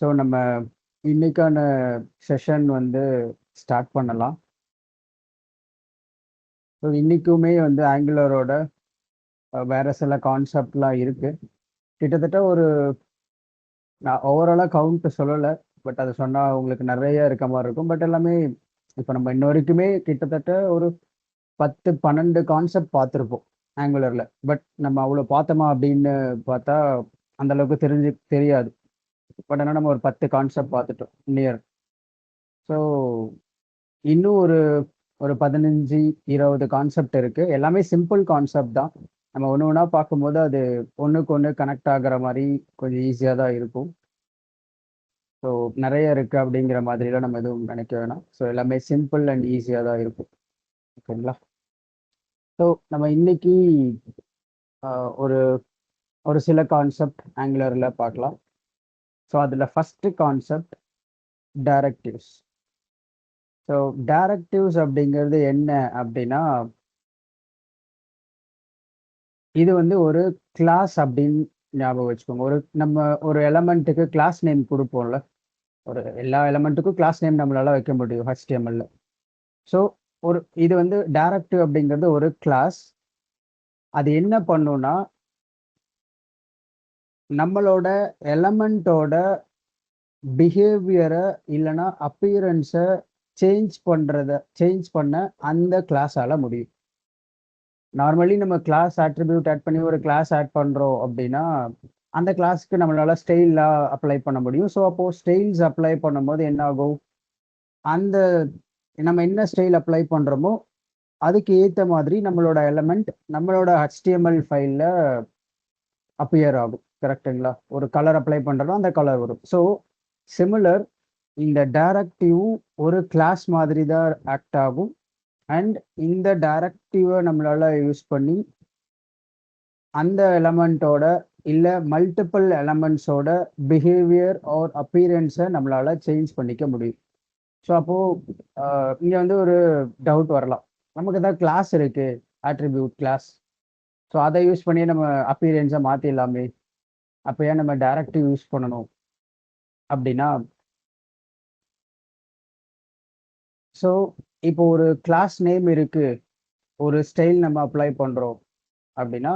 So நம்ம இன்னைக்கான session வந்து ஸ்டார்ட் பண்ணலாம். ஸோ இன்னைக்குமே வந்து ஆங்குலரோட வேற சில கான்செப்ட்லாம் இருக்கு. கிட்டத்தட்ட ஒரு நான் ஓவராலாக கவுண்ட் சொல்லலை, பட் அதை சொன்னால் உங்களுக்கு நிறைய இருக்க மாதிரி இருக்கும். பட் எல்லாமே இப்போ நம்ம இன்ன வரைக்குமே கிட்டத்தட்ட ஒரு 10-12 கான்செப்ட் பார்த்துருப்போம் ஆங்குலரில். பட் நம்ம அவ்வளோ பார்த்தோமா அப்படின்னு பார்த்தா அந்த அளவுக்கு தெரியாது. பட் ஆனால் நம்ம ஒரு 10 கான்செப்ட் பார்த்துட்டோம் நியர். ஸோ இன்னும் ஒரு ஒரு 15-20 கான்செப்ட் இருக்கு. எல்லாமே சிம்பிள் கான்செப்ட் தான். நம்ம ஒன்று ஒன்றா பார்க்கும்போது அது ஒன்றுக்கு ஒன்று கனெக்ட் ஆகுற மாதிரி கொஞ்சம் ஈஸியாக தான் இருக்கும். ஸோ நிறைய இருக்கு அப்படிங்கிற மாதிரிலாம் நம்ம எதுவும் நினைக்க வேணாம். ஸோ எல்லாமே சிம்பிள் அண்ட் ஈஸியாக தான் இருக்கும். ஓகேங்களா? ஸோ நம்ம இன்னைக்கு ஒரு ஒரு சில கான்செப்ட் ஆங்குலரில் பார்க்கலாம். ஸோ அதில் first concept directives. So directives அப்படிங்கிறது என்ன அப்படின்னா, இது வந்து ஒரு கிளாஸ் அப்படின்னு ஞாபகம் வச்சுக்கோங்க. நம்ம ஒரு எலமெண்ட்டுக்கு கிளாஸ் நேம் கொடுப்போம்ல. எல்லா எலமெண்ட்டுக்கும் கிளாஸ் நேம் நம்மளால வைக்க முடியும் HTML-ல. ஸோ இது வந்து டைரக்டிவ் அப்படிங்கிறது ஒரு கிளாஸ். அது என்ன பண்ணும்னா, நம்மளோட எலமெண்ட்டோட பிஹேவியரை இல்லைன்னா அப்பியரன்ஸை சேஞ்ச் பண்ண அந்த கிளாஸால முடியும். நார்மலி நம்ம கிளாஸ் ஆட்ரிபியூட் ஆட் பண்ணி ஒரு கிளாஸ் ஆட் பண்றோம் அப்படின்னா, அந்த கிளாஸ்க்கு நம்மளால ஸ்டைல்லாம் அப்ளை பண்ண முடியும். ஸோ அப்போ ஸ்டைல்ஸ் அப்ளை பண்ணும்போது என்ன ஆகும், அந்த நம்ம என்ன ஸ்டைல் அப்ளை பண்றோமோ அதுக்கு ஏத்த மாதிரி நம்மளோட எலமெண்ட் நம்மளோட HTML ஃபைல்ல அப்பியர் ஆகும். கரெக்ட்டுங்களா? ஒரு கலர் அப்ளை பண்றோம்னா அந்த கலர் வரும். ஸோ சிமிலர், இந்த டைரக்டிவ் ஒரு கிளாஸ் மாதிரி தான் ஆக்ட் ஆகும். அண்ட் இந்த டைரக்டிவை நம்மளால யூஸ் பண்ணி அந்த எலமெண்ட்டோட இல்ல மல்டிபிள் எலமெண்ட்ஸோட பிஹேவியர் ஆர் அப்பியரன்ஸை நம்மளால சேஞ்ச் பண்ணிக்க முடியும். ஸோ அப்போ இங்க வந்து ஒரு டவுட் வரலாம். நமக்கு தான் கிளாஸ் இருக்கு, ஆட்ரிபியூட் கிளாஸ். ஸோ அதை யூஸ் பண்ணி நம்ம அப்பியரன்ஸை மாத்திடலாமே. அப்போ ஏன் நம்ம டைரக்டிவ் யூஸ் பண்ணணும் அப்படின்னா, ஸோ இப்போ ஒரு கிளாஸ் நேம் இருக்கு, ஒரு ஸ்டைல் நம்ம அப்ளை பண்றோம் அப்படின்னா,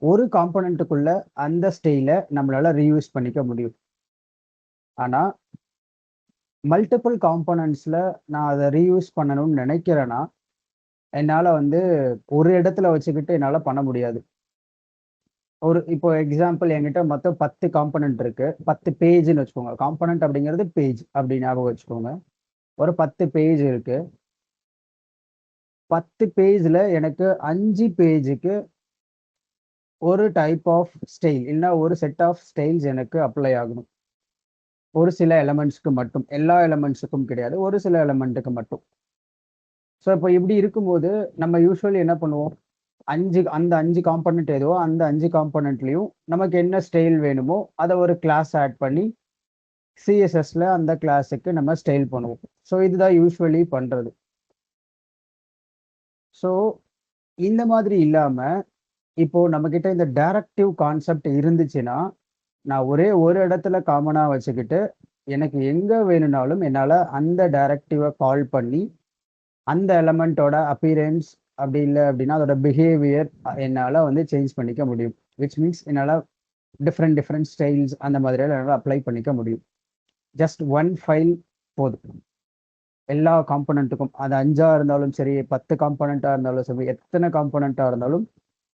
ஒரு காம்பனண்ட்டுக்குள்ள அந்த ஸ்டைலை நம்மளால ரீயூஸ் பண்ணிக்க முடியும். ஆனா மல்டிபிள் காம்பனண்ட்ஸ்ல நான் அதை ரீயூஸ் பண்ணணும்னு நினைக்கிறேன்னா, என்னால வந்து ஒரு இடத்துல வச்சுக்கிட்டு என்னால பண்ண முடியாது. இப்போ எக்ஸாம்பிள் என்கிட்ட மொத்தம் 10 காம்பனண்ட் இருக்கு. 10 பேஜ்ன்னு வச்சுக்கோங்க. காம்பனண்ட் அப்படிங்கிறது பேஜ் அப்படி ஞாபகம் வச்சுக்கோங்க. ஒரு 10 பேஜ் இருக்கு. 10 பேஜ்ல எனக்கு 5 பேஜுக்கு ஒரு டைப் ஆஃப் ஸ்டைல் இல்லைன்னா ஒரு செட் ஆஃப் ஸ்டைல்ஸ் எனக்கு அப்ளை ஆகணும். ஒரு சில எலமெண்ட்ஸ்க்கு மட்டும். எல்லா எலமெண்ட்ஸுக்கும் கிடையாது. ஒரு சில எலமெண்ட்டுக்கு மட்டும். ஸோ இப்போ இப்படி இருக்கும்போது நம்ம யூசுவலி என்ன பண்ணுவோம்? அந்த 5 காம்போனன்ட் ஏதோ அந்த 5 காம்போனன்ட்லயும் நமக்கு என்ன ஸ்டைல் வேணுமோ அதை ஒரு கிளாஸ் ஆட் பண்ணி CSSல அந்த கிளாஸுக்கு நம்ம ஸ்டைல் பண்ணுவோம். ஸோ இதுதான் யூசுவலி பண்றது. ஸோ இந்த மாதிரி இல்லாம இப்போ நம்ம கிட்ட இந்த டைரக்டிவ் கான்செப்ட் இருந்துச்சுன்னா, நான் ஒரே ஒரு இடத்துல காமனா வச்சுக்கிட்டு எனக்கு எங்க வேணும்னாலும் என்னால அந்த டைரக்டிவை கால் பண்ணி அந்த எலமெண்ட்டோட அப்பியரன்ஸ் அப்படி இல்லை அப்படின்னா அதோட பிஹேவியர் என்னால வந்து சேஞ்ச் பண்ணிக்க முடியும். விச் மீன்ஸ் என்னால டிஃப்ரெண்ட் ஸ்டைல்ஸ் அந்த மாதிரியால என்னால அப்ளை பண்ணிக்க முடியும். ஜஸ்ட் ஒன் ஃபைல் போதும். எல்லா காம்பனண்ட்டுக்கும் அது 5ஆ இருந்தாலும் சரி, 10 காம்பனண்ட்டா இருந்தாலும் சரி, எத்தனை காம்பனண்ட்டா இருந்தாலும்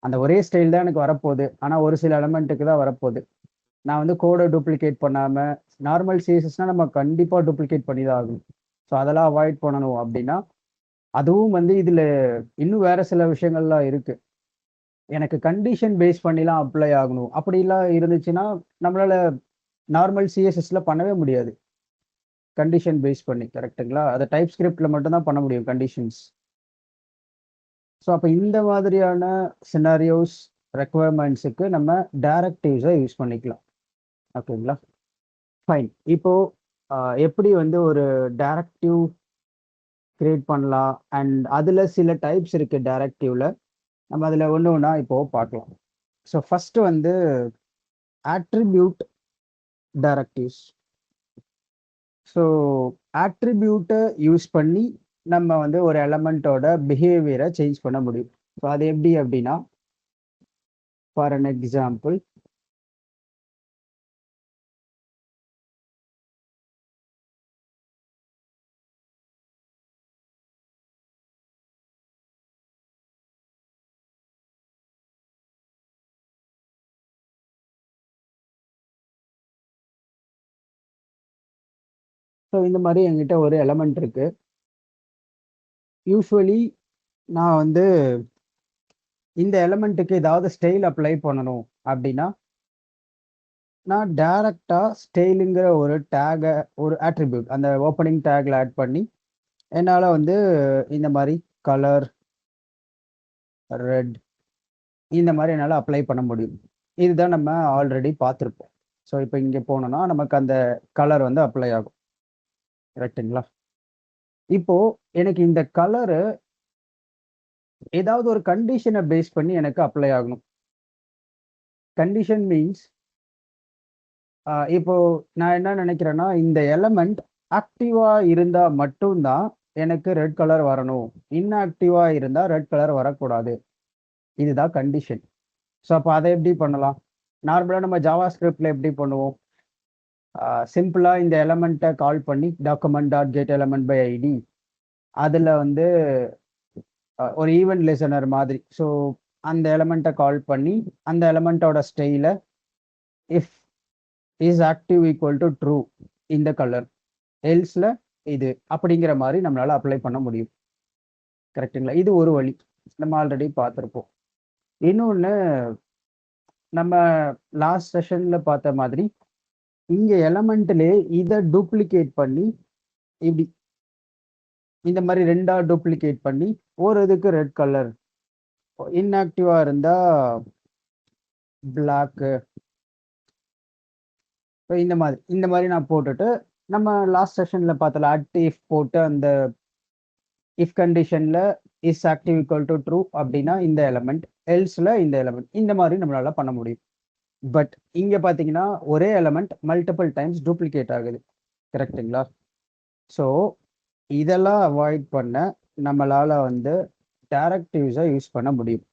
அந்த ஒரே ஸ்டைல் தான் எனக்கு வரப்போகுது. ஆனா ஒரு சில எலமெண்ட்டுக்கு தான் வரப்போகுது. நான் வந்து கோடை டூப்ளிகேட் பண்ணாம, நார்மல் CSSனா நம்ம கண்டிப்பா டூப்ளிகேட் பண்ணி தான் ஆகணும். ஸோ அதெல்லாம் அவாய்ட் பண்ணணும் அப்படின்னா, அதுவும் வந்து இதுல இன்னும் வேற சில விஷயங்கள்லாம் இருக்கு. எனக்கு கண்டிஷன் பேஸ் பண்ணிலாம் அப்ளை ஆகணும். அப்படிலாம் இருந்துச்சுன்னா, நம்மளால நார்மல் CSSல பண்ணவே முடியாது. கண்டிஷன் பேஸ் பண்ணி கரெக்ட்டுங்களா? அத டைப் ஸ்கிரிப்ட்ல மட்டும் தான் பண்ண முடியும் கண்டிஷன்ஸ். ஸோ அப்ப இந்த மாதிரியான சினாரியோஸ், ரெக்வயர்மெண்ட்ஸுக்கு நம்ம டைரக்டிவ்ஸ யூஸ் பண்ணிக்கலாம். ஓகேங்களா? ஃபைன். இப்போ அ எப்படி வந்து ஒரு டைரக்டிவ் கிரியேட் பண்ணலாம் அண்ட் அதுல சில டைப்ஸ் இருக்கு டைரக்டிவ்ல. நம்ம அதுல ஒண்ணு ஒண்ணா இப்போ பார்க்கலாம். ஸோ ஃபர்ஸ்ட் வந்து அட்ரிபியூட் டைரக்டிவ்ஸ். ஸோ ஆட்ரிபியூட்டை யூஸ் பண்ணி நம்ம வந்து ஒரு எலமெண்ட்டோட பிஹேவியரை சேஞ்ச் பண்ண முடியும். ஸோ அது எப்படி அப்படின்னா, ஃபார் அன் எக்ஸாம்பிள், ஸோ இந்த மாதிரி என்கிட்ட ஒரு எலமெண்ட் இருக்கு. யூஸ்வலி நான் வந்து இந்த எலமெண்ட்டுக்கு ஏதாவது ஸ்டைல் அப்ளை பண்ணணும் அப்படின்னா, நான் டைரக்டா ஸ்டைலுங்கிற ஒரு டேகை, ஒரு ஆட்ரிபியூட் அந்த ஓப்பனிங் டேக்ல ஆட் பண்ணி என்னால் வந்து இந்த மாதிரி கலர் ரெட் இந்த மாதிரி என்னால் அப்ளை பண்ண முடியும். இதுதான் நம்ம ஆல்ரெடி பார்த்துருப்போம். ஸோ இப்போ இங்கே போனோம்னா நமக்கு அந்த கலர் வந்து அப்ளை ஆகும். கரெக்டுங்களா? இப்போ எனக்கு இந்த கலரு ஏதாவது ஒரு கண்டிஷனை பேஸ் பண்ணி எனக்கு அப்ளை ஆகணும். கண்டிஷன் மீன்ஸ் இப்போ நான் என்ன நினைக்கிறேன்னா, இந்த எலமெண்ட் ஆக்டிவா இருந்தா மட்டும்தான் எனக்கு ரெட் கலர் வரணும். இன்ஆக்டிவா இருந்தா ரெட் கலர் வரக்கூடாது. இதுதான் கண்டிஷன். ஸோ அப்போ அதை எப்படி பண்ணலாம்? நார்மலா நம்ம ஜாவா ஸ்கிரிப்ட்ல எப்படி பண்ணுவோம்? சிம்பிளா இந்த எலமெண்ட்டை கால் பண்ணி document dot get element by ID, அதுல வந்து ஒரு ஈவென்ட் லிசனர் மாதிரி. ஸோ அந்த எலமெண்ட்டை கால் பண்ணி அந்த எலமெண்ட்டோட ஸ்டைல if is active equal to true இந்த கலர், எல்ஸ்ல இது அப்படிங்கிற மாதிரி நம்மளால அப்ளை பண்ண முடியும். கரெக்டுங்களா? இது ஒரு வழி, நம்ம ஆல்ரெடி பார்த்துருப்போம். இன்னொன்று, நம்ம லாஸ்ட் செஷன்ல பார்த்த மாதிரி இங்க எலமெண்ட்லே இதை டூப்ளிகேட் பண்ணி இப்படி இந்த மாதிரி ரெண்டா டூப்ளிகேட் பண்ணி ஒரு இதுக்கு ரெட் கலர், இன்ஆக்டிவா இருந்தா பிளாக்கு, இந்த மாதிரி நான் போட்டுட்டு, நம்ம லாஸ்ட் செஷன்ல பார்த்தல அட் இஃப் போட்டு அந்த இஃப் கண்டிஷன்ல is active equal to true அப்படின்னா இந்த எலமெண்ட், எல்ஸ்ல இந்த எலமெண்ட், இந்த மாதிரி நம்மளால பண்ண முடியும். பட் இங்க பாத்தீங்கன்னா ஒரே எலமெண்ட் மல்டிபிள் டைம்ஸ் டூப்ளிகேட் ஆகுது. கரெக்டுங்களா? ஸோ இதெல்லாம் அவாய்ட் பண்ண நம்மளால வந்து டைரக்டிவ்ஸை யூஸ் பண்ண முடியும்.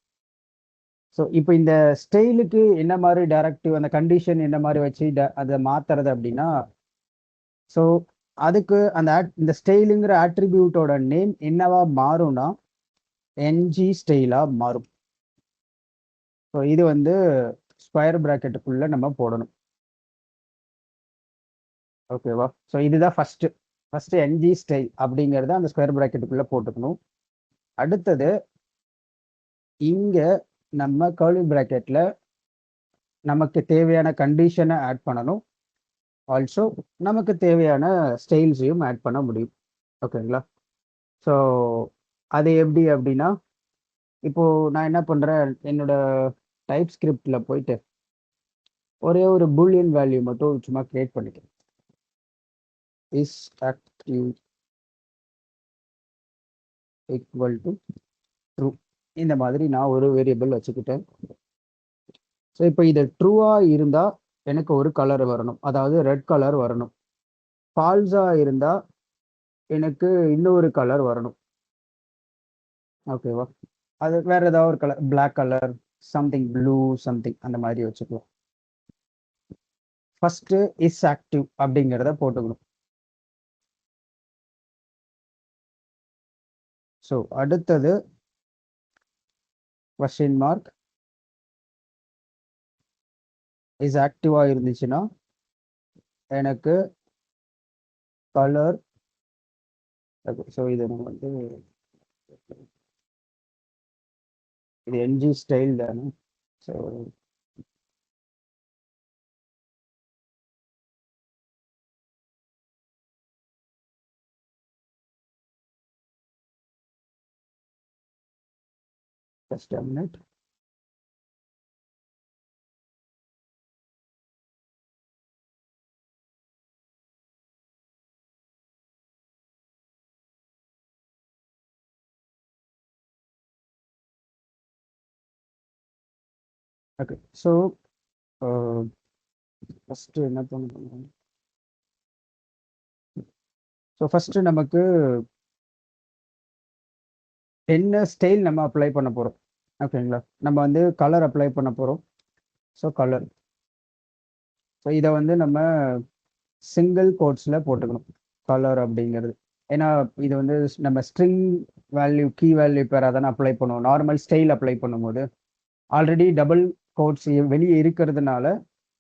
ஸோ இப்போ இந்த ஸ்டைலுக்கு என்ன மாதிரி டைரக்டிவ், அந்த கண்டிஷன் என்ன மாதிரி வச்சு அதை மாத்துறது அப்படின்னா, ஸோ அதுக்கு அந்த இந்த ஸ்டைலுங்கிற ஆட்ரிபியூட்டோட நேம் என்னவா மாறும்னா என்ஜி ஸ்டைலா மாறும். ஸோ இது வந்து ஸ்கொயர் பிராக்கெட்டுக்குள்ள நம்ம போடணும். ஓகேவா? ஸோ இதுதான் ஃபர்ஸ்ட் என்ஜி ஸ்டைல் அப்படிங்கிறத அந்த ஸ்கொயர் பிராக்கெட்டுக்குள்ள போட்டுக்கணும். அடுத்தது இங்க நம்ம கர்லி பிராக்கெட்ல நமக்கு தேவையான கண்டிஷனை ஆட் பண்ணணும். ஆல்சோ நமக்கு தேவையான ஸ்டைல்ஸையும் ஆட் பண்ண முடியும். ஓகேங்களா? ஸோ அது எப்படி அப்படின்னா, இப்போ நான் என்ன பண்றேன், என்னோட டைப் ஸ்கிரிப்ட்ல போயிட்டு ஒரே ஒரு பூலியன் வேல்யூ மட்டும் சும்மா கிரியேட் பண்ணிக்கிறேன். Is active equal to true, இந்த மாதிரி நான் ஒரு வேரியபிள் வச்சுக்கிட்டேன். ஸோ இப்போ இது ட்ரூவா இருந்தா எனக்கு ஒரு கலர் வரணும், அதாவது ரெட் கலர் வரணும். ஃபால்ஸா இருந்தா எனக்கு இன்னொரு கலர் வரணும். ஓகேவா? அது வேற ஏதாவது ஒரு colour, black colour, something blue, something அந்த மாதிரி வச்சுக்கலாம். ஃபர்ஸ்ட் இஸ் ஆக்டிவ் அப்படிங்கிறத போட்டுக்கணும். ஸோ அடுத்தது கொஸ்டின் மார்க் இஸ் ஆக்டிவா இருந்துச்சுன்னா எனக்கு கலர். ஸோ இது நம்ம வந்து இது என்ஜி ஸ்டைல் தானே. So just a minute. Okay. So first என்ன பண்ணணும், ஸோ ஃபர்ஸ்ட் நமக்கு என்ன ஸ்டைல் நம்ம அப்ளை பண்ண போகிறோம். ஓகேங்களா, நம்ம வந்து கலர் அப்ளை பண்ண போகிறோம். ஸோ கலர், ஸோ இதை வந்து நம்ம சிங்கிள் கோட்ஸில் போட்டுக்கணும் கலர் அப்படிங்கிறது. ஏன்னா இது வந்து நம்ம ஸ்ட்ரிங் வேல்யூ கீ வேல்யூ பேர் தானே அப்ளை பண்ணுவோம் நார்மல் ஸ்டைல் அப்ளை பண்ணும்போது. ஆல்ரெடி டபுள் கோட்ஸ் வெளியே இருக்கிறதுனால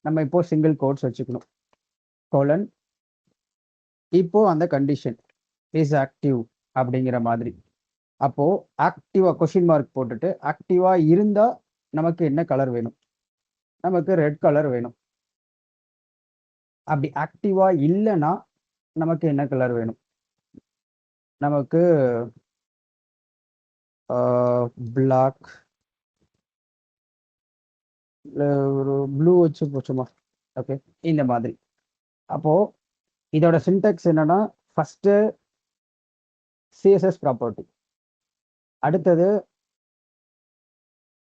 நம்ம இப்போ சிங்கிள் கோட்ஸ் வச்சுக்கணும். கோலன், இப்போ அந்த கண்டிஷன் இஸ் ஆக்டிவ் அப்படிங்கிற மாதிரி. அப்போ ஆக்டிவா கொஸ்டின் மார்க் போட்டுட்டு ஆக்டிவா இருந்தா நமக்கு என்ன கலர் வேணும்? நமக்கு ரெட் கலர் வேணும். அப்படி ஆக்டிவா இல்லைன்னா நமக்கு என்ன கலர் வேணும்? நமக்கு பிளாக், ஒரு ப்ளூ வச்சு போச்சுமா. ஓகே, இந்த மாதிரி. அப்போ இதோட சின்டெக்ஸ் என்னன்னா, ஃபர்ஸ்ட் சிஎஸ்எஸ் ப்ராப்பர்ட்டி, அடுத்தது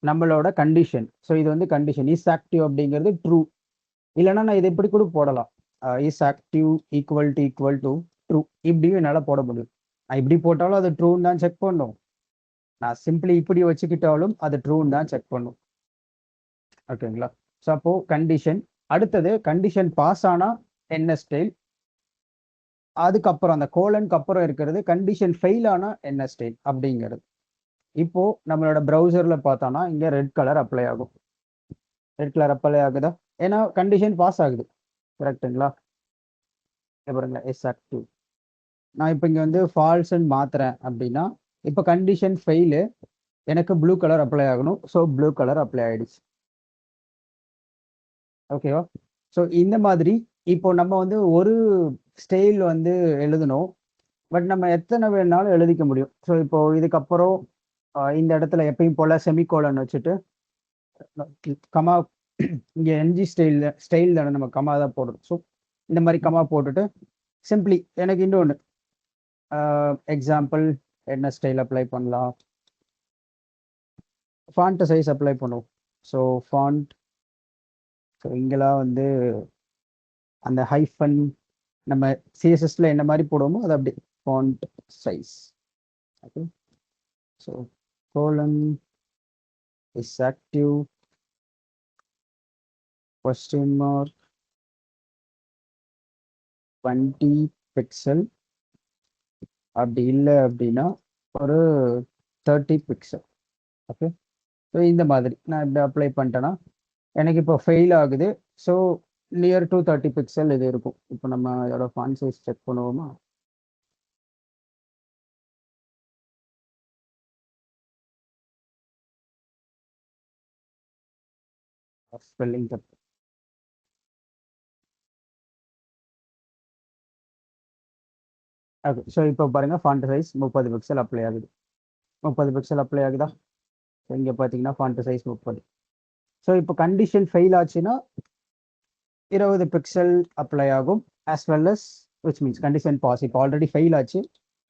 நம்மளோட கண்டிஷன். ஸோ இது வந்து கண்டிஷன் இஸ் ஆக்டிவ் அப்படிங்கிறது ட்ரூ. இல்லைன்னா நான் இதை இப்படி கூட போடலாம், is active equal to true, இப்படியும் என்னால் போட முடியும். நான் இப்படி போட்டாலும் அது ட்ரூன்னு தான் செக் பண்ணும், நான் சிம்பிளி இப்படி வச்சுக்கிட்டாலும் அது ட்ரூன்னு தான் செக் பண்ணும். ஓகேங்களா, ஸோ அப்போ கண்டிஷன், அடுத்தது கண்டிஷன் பாஸ் ஆனா என்ன ஸ்டைல், அதுக்கப்புறம் அந்த கோலனுக்கு அப்புறம் இருக்கிறது கண்டிஷன் ஃபெயில் ஆனா என்ன ஸ்டைல் அப்படிங்கிறது. இப்போ நம்மளோட ப்ரௌசர்ல பார்த்தோம்னா இங்க ரெட் கலர் அப்ளை ஆகும். ரெட் கலர் அப்ளை ஆகுதா? ஏன்னா கண்டிஷன் பாஸ் ஆகுது. கரெக்டுங்களா? பாருங்க, எஸ் ஆக்டிவ். நான் இப்போ இங்க வந்து ஃபால்ஸ்ன்னு மாத்துறேன் அப்படின்னா இப்போ கண்டிஷன் ஃபெயிலு, எனக்கு ப்ளூ கலர் அப்ளை ஆகணும். ஸோ ப்ளூ கலர் அப்ளை ஆயிடுச்சு. ஓகேவா? ஸோ இந்த மாதிரி இப்போ நம்ம வந்து ஒரு ஸ்டைல் வந்து எழுதணும், பட் நம்ம எத்தனை வேணாலும் எழுதிக்க முடியும். ஸோ இப்போ இதுக்கப்புறம் இந்த இடத்துல எப்பயும் போல செமிகோலன் வச்சுட்டு கமா, இங்கே என்ஜி ஸ்டைல் தானே, நம்ம கமா தான் போடுறோம். ஸோ இந்த மாதிரி கமா போட்டுட்டு சிம்பிளி எனக்கு இன்னொன்று எக்ஸாம்பிள் என்ன ஸ்டைல் அப்ளை பண்ணலாம், ஃபாண்ட் சைஸ் அப்ளை பண்ணுவோம். ஸோ ஃபாண்ட், ஸோ இங்கெல்லாம் வந்து அந்த ஹைஃபன் நம்ம சிஎஸ்எஸ்ல என்ன மாதிரி போடுவோமோ அது அப்படி font size. Okay, so colon is active question mark 20 pixel, அப்படி இல்லை அப்படின்னா ஒரு 30 பிக்சல். ஓகே, ஸோ இந்த மாதிரி நான் இப்படி அப்ளை பண்ணிட்டேன்னா எனக்கு இப்போ ஃபெயில் ஆகுது. ஸோ நியர் டு 30 பிக்சல் இது இருக்கும். இப்போ நம்ம இதோட ஃபாண்ட் சைஸ் செக் பண்ணுவோமா? ஸ்பெல்லிங் தப்பு. ஓகே, ஸோ இப்போ பாருங்க ஃபாண்ட் சைஸ் 30 பிக்சல் அப்ளை ஆகுது. 30 பிக்சல் அப்ளை ஆகுதா? இங்கே பார்த்தீங்கன்னா ஃபாண்ட் சைஸ் 30. ஸோ இப்போ கண்டிஷன் ஃபெயில் ஆச்சுன்னா 20 பிக்சல் அப்ளை ஆகும். As well as which means condition pass. இப்போ ஆல்ரெடி ஃபெயில் ஆச்சு,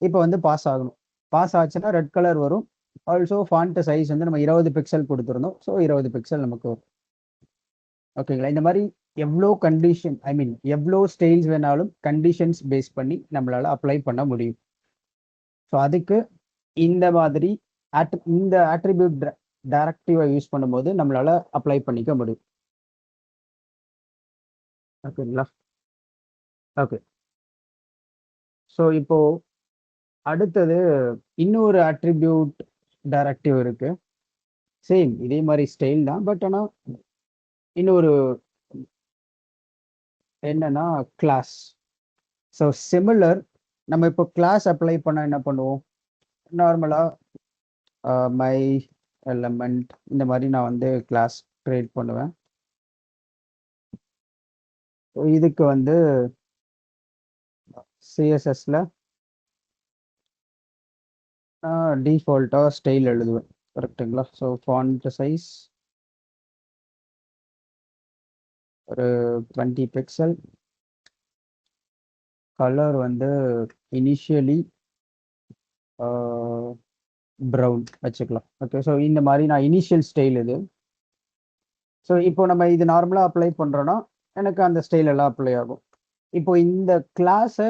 இப்போ வந்து பாஸ் ஆகணும். பாஸ் ஆச்சுன்னா ரெட் கலர் வரும். ஆல்சோ ஃபாண்ட் சைஸ் வந்து நம்ம 20 பிக்சல் கொடுத்துருந்தோம். ஸோ 20 பிக்சல் நமக்கு வரும். ஓகேங்களா, இந்த மாதிரி எவ்வளோ கண்டிஷன், ஐ மீன் எவ்வளோ ஸ்டைல்ஸ் வேணாலும் கண்டிஷன்ஸ் பேஸ் பண்ணி நம்மளால அப்ளை பண்ண முடியும். ஸோ அதுக்கு இந்த மாதிரி இந்த ஆட்ரிபியூட் டைரக்டிவா யூஸ் பண்ணும்போது நம்மளால அப்ளை பண்ணிக்க முடியும். ஓகேங்களா? ஓகே, ஸோ இப்போ அடுத்தது இன்னொரு ஆட்ரிபியூட் டைரக்டிவ் இருக்கு. சேம் இதே மாதிரி ஸ்டைல் தான், பட் ஆனால் இன்னொரு என்னன்னா கிளாஸ். ஸோ சிமிலர், நம்ம இப்போ கிளாஸ் அப்ளை பண்ண என்ன பண்ணுவோம், நார்மலா மை எலமெண்ட் இந்த மாதிரி நான் வந்து கிளாஸ் கிரியேட் பண்ணுவேன். இதுக்கு வந்து சிஎஸ்எஸ்ல டிஃபால்ட்டா ஸ்டைல் எழுதுவேன். கரெக்டுங்களா? ஸோ ஃபாண்ட் சைஸ் ஒரு 20 பிக்சல், கலர் வந்து இனிஷியலி ப்ரௌன் வச்சுக்கலாம். ஓகே, ஸோ இந்த மாதிரி நான் இனிஷியல் ஸ்டைல் இது. ஸோ இப்போ நம்ம இது நார்மலாக அப்ளை பண்ணுறோன்னா எனக்கு அந்த ஸ்டைல் எல்லாம் அப்ளை ஆகும். இப்போ இந்த கிளாஸை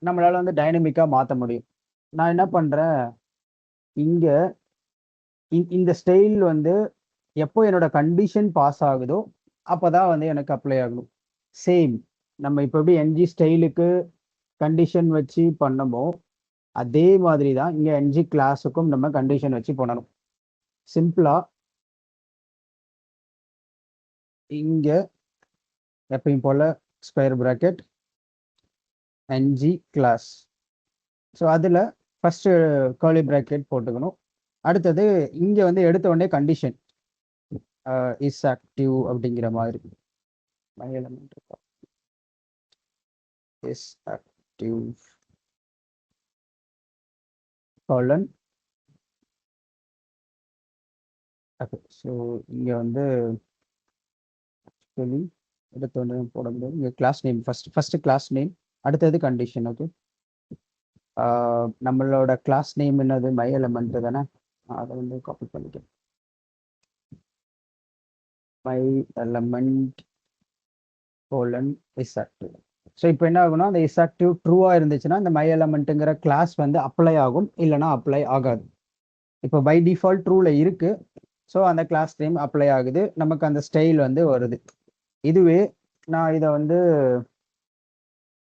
நம்மளால வந்து டைனமிக்கா மாத்த முடியும். நான் என்ன பண்றேன், இங்க இந்த ஸ்டைல் வந்து எப்போ என்னோட கண்டிஷன் பாஸ் ஆகுதோ, அப்பதான் வந்து எனக்கு அப்ளை ஆகணும். சேம் நம்ம இப்ப எப்படி என்ஜி ஸ்டைலுக்கு கண்டிஷன் வச்சு பண்ணமோ, அதே மாதிரி தான் இங்க என்ஜி கிளாஸுக்கும் நம்ம கண்டிஷன் வச்சு பண்ணணும். சிம்பிளா இங்க எப்பயும் போல square bracket NG class. So அதில் ஃபர்ஸ்ட் கர்லி பிராக்கெட் போட்டுக்கணும். அடுத்தது இங்க வந்து எடுத்த உடனே கண்டிஷன் இஸ் ஆக்டிவ் அப்படிங்கிற மாதிரி my element is active colon. Okay, so இங்க வந்து ஆக்சுவலி எடுத்த உடனே போட முடியாது. இங்க class name first class name, அடுத்தது கண்டிஷன். ஓகே, நம்மளோட கிளாஸ் நேம் என்னது, மை எலமெண்ட் தானே. அதை வந்து காப்பி பண்ணிக்கிறேன். My element colon is active. So இப்போ என்ன ஆகும்னா, அந்த இஸ் ஆக்டிவ் ட்ரூவா இருந்துச்சுன்னா இந்த மை எலமெண்ட்டுங்கிற கிளாஸ் வந்து அப்ளை ஆகும், இல்லைனா அப்ளை ஆகாது. இப்போ பை டிஃபால்ட் ட்ரூல இருக்கு, ஸோ அந்த கிளாஸ் நேம் அப்ளை ஆகுது, நமக்கு அந்த ஸ்டைல் வந்து வருது. இதுவே நான் இதை வந்து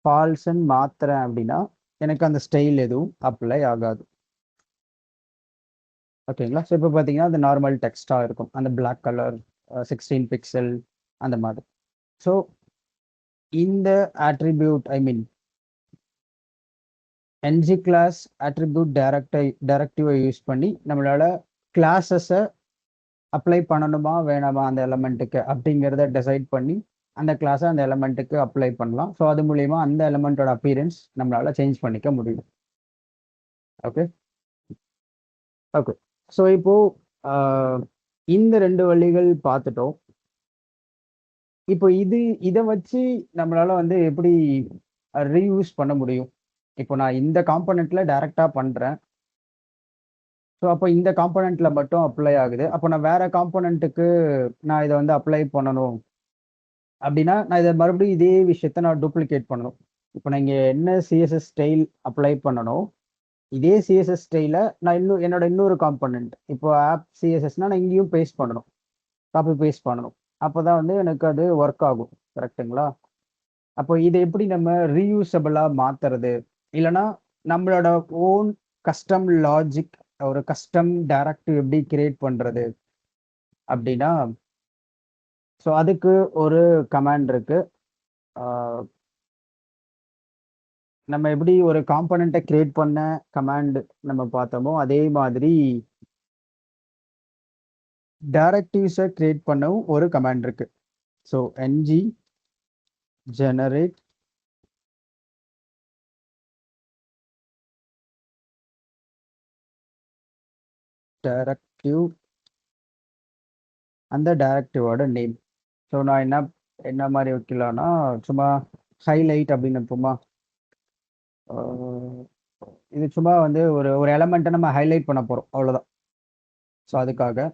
ஃபால்ஸ்ன்னு மாத்துறேன் அப்படின்னா எனக்கு அந்த ஸ்டைல் எதுவும் அப்ளை ஆகாது. ஓகேங்களா? ஸோ இப்போ பார்த்தீங்கன்னா அது நார்மல் டெக்ஸ்டாக இருக்கும், அந்த பிளாக் கலர் 16 பிக்சல் அந்த மாதிரி. ஸோ இந்த ஆட்ரிபியூட் ng கிளாஸ் ஆட்ரிபியூட் டைரக்டிவை யூஸ் பண்ணி நம்மளால கிளாஸஸை அப்ளை பண்ணணுமா வேணாமா அந்த எலமெண்ட்டுக்கு அப்படிங்கிறத டிசைட் பண்ணி அந்த கிளாஸை அந்த எலமெண்ட்டுக்கு அப்ளை பண்ணலாம். ஸோ அது மூலியமா அந்த எலமெண்ட்டோட அப்பியரன்ஸ் நம்மளால சேஞ்ச் பண்ணிக்க முடியும். ஓகே ஓகே, ஸோ இப்போ இந்த 2 வழிகள் பார்த்துட்டோம். இப்போ இதை வச்சு நம்மளால வந்து எப்படி ரீயூஸ் பண்ண முடியும்? இப்போ நான் இந்த காம்பனெண்ட்ல டைரக்டா பண்றேன். ஸோ அப்போ இந்த காம்பனெண்ட்ல மட்டும் அப்ளை ஆகுது. அப்போ நான் வேற காம்பனெண்ட்டுக்கு நான் இதை வந்து அப்ளை பண்ணணும் அப்படின்னா நான் இதை மறுபடியும் இதே விஷயத்த நான் டூப்ளிகேட் பண்ணணும். இப்போ நான் இங்கே என்ன சிஎஸ்எஸ் ஸ்டைல் அப்ளை பண்ணணும், இதே சிஎஸ்எஸ் ஸ்டைல நான் என்னோட இன்னொரு காம்பனெண்ட் இப்போ ஆப் சிஎஸ்எஸ்னா நான் இங்கேயும் பேஸ்ட் பண்ணணும், காப்பி பேஸ்ட் பண்ணணும். அப்போதான் வந்து எனக்கு அது ஒர்க் ஆகும். கரெக்ட்டுங்களா? அப்போ இதை எப்படி நம்ம ரீயூசபிளா மாத்துறது, இல்லைன்னா நம்மளோட ஓன் கஸ்டம் லாஜிக், ஒரு கஸ்டம் டைரக்டிவ் எப்படி கிரியேட் பண்றது அப்படின்னா, ஸோ அதுக்கு ஒரு கமாண்ட் இருக்கு. நம்ம எப்படி ஒரு காம்பனண்ட்டை கிரியேட் பண்ண கமாண்ட் நம்ம பார்த்தோமோ அதே மாதிரி டைரக்டிவ்ஸை கிரியேட் பண்ணவும் ஒரு கமாண்ட் இருக்கு. ஸோ ng generate டைரக்டிவ், அந்த டைரக்டிவோட நேம். ஸோ நான் என்ன மாதிரி வைக்கலாம்னா சும்மா ஹைலைட் அப்படின்னு வைப்போமா. இது சும்மா வந்து ஒரு ஒரு எலமெண்ட்டை நம்ம ஹைலைட் பண்ண போறோம், அவ்வளோதான். ஸோ அதுக்காக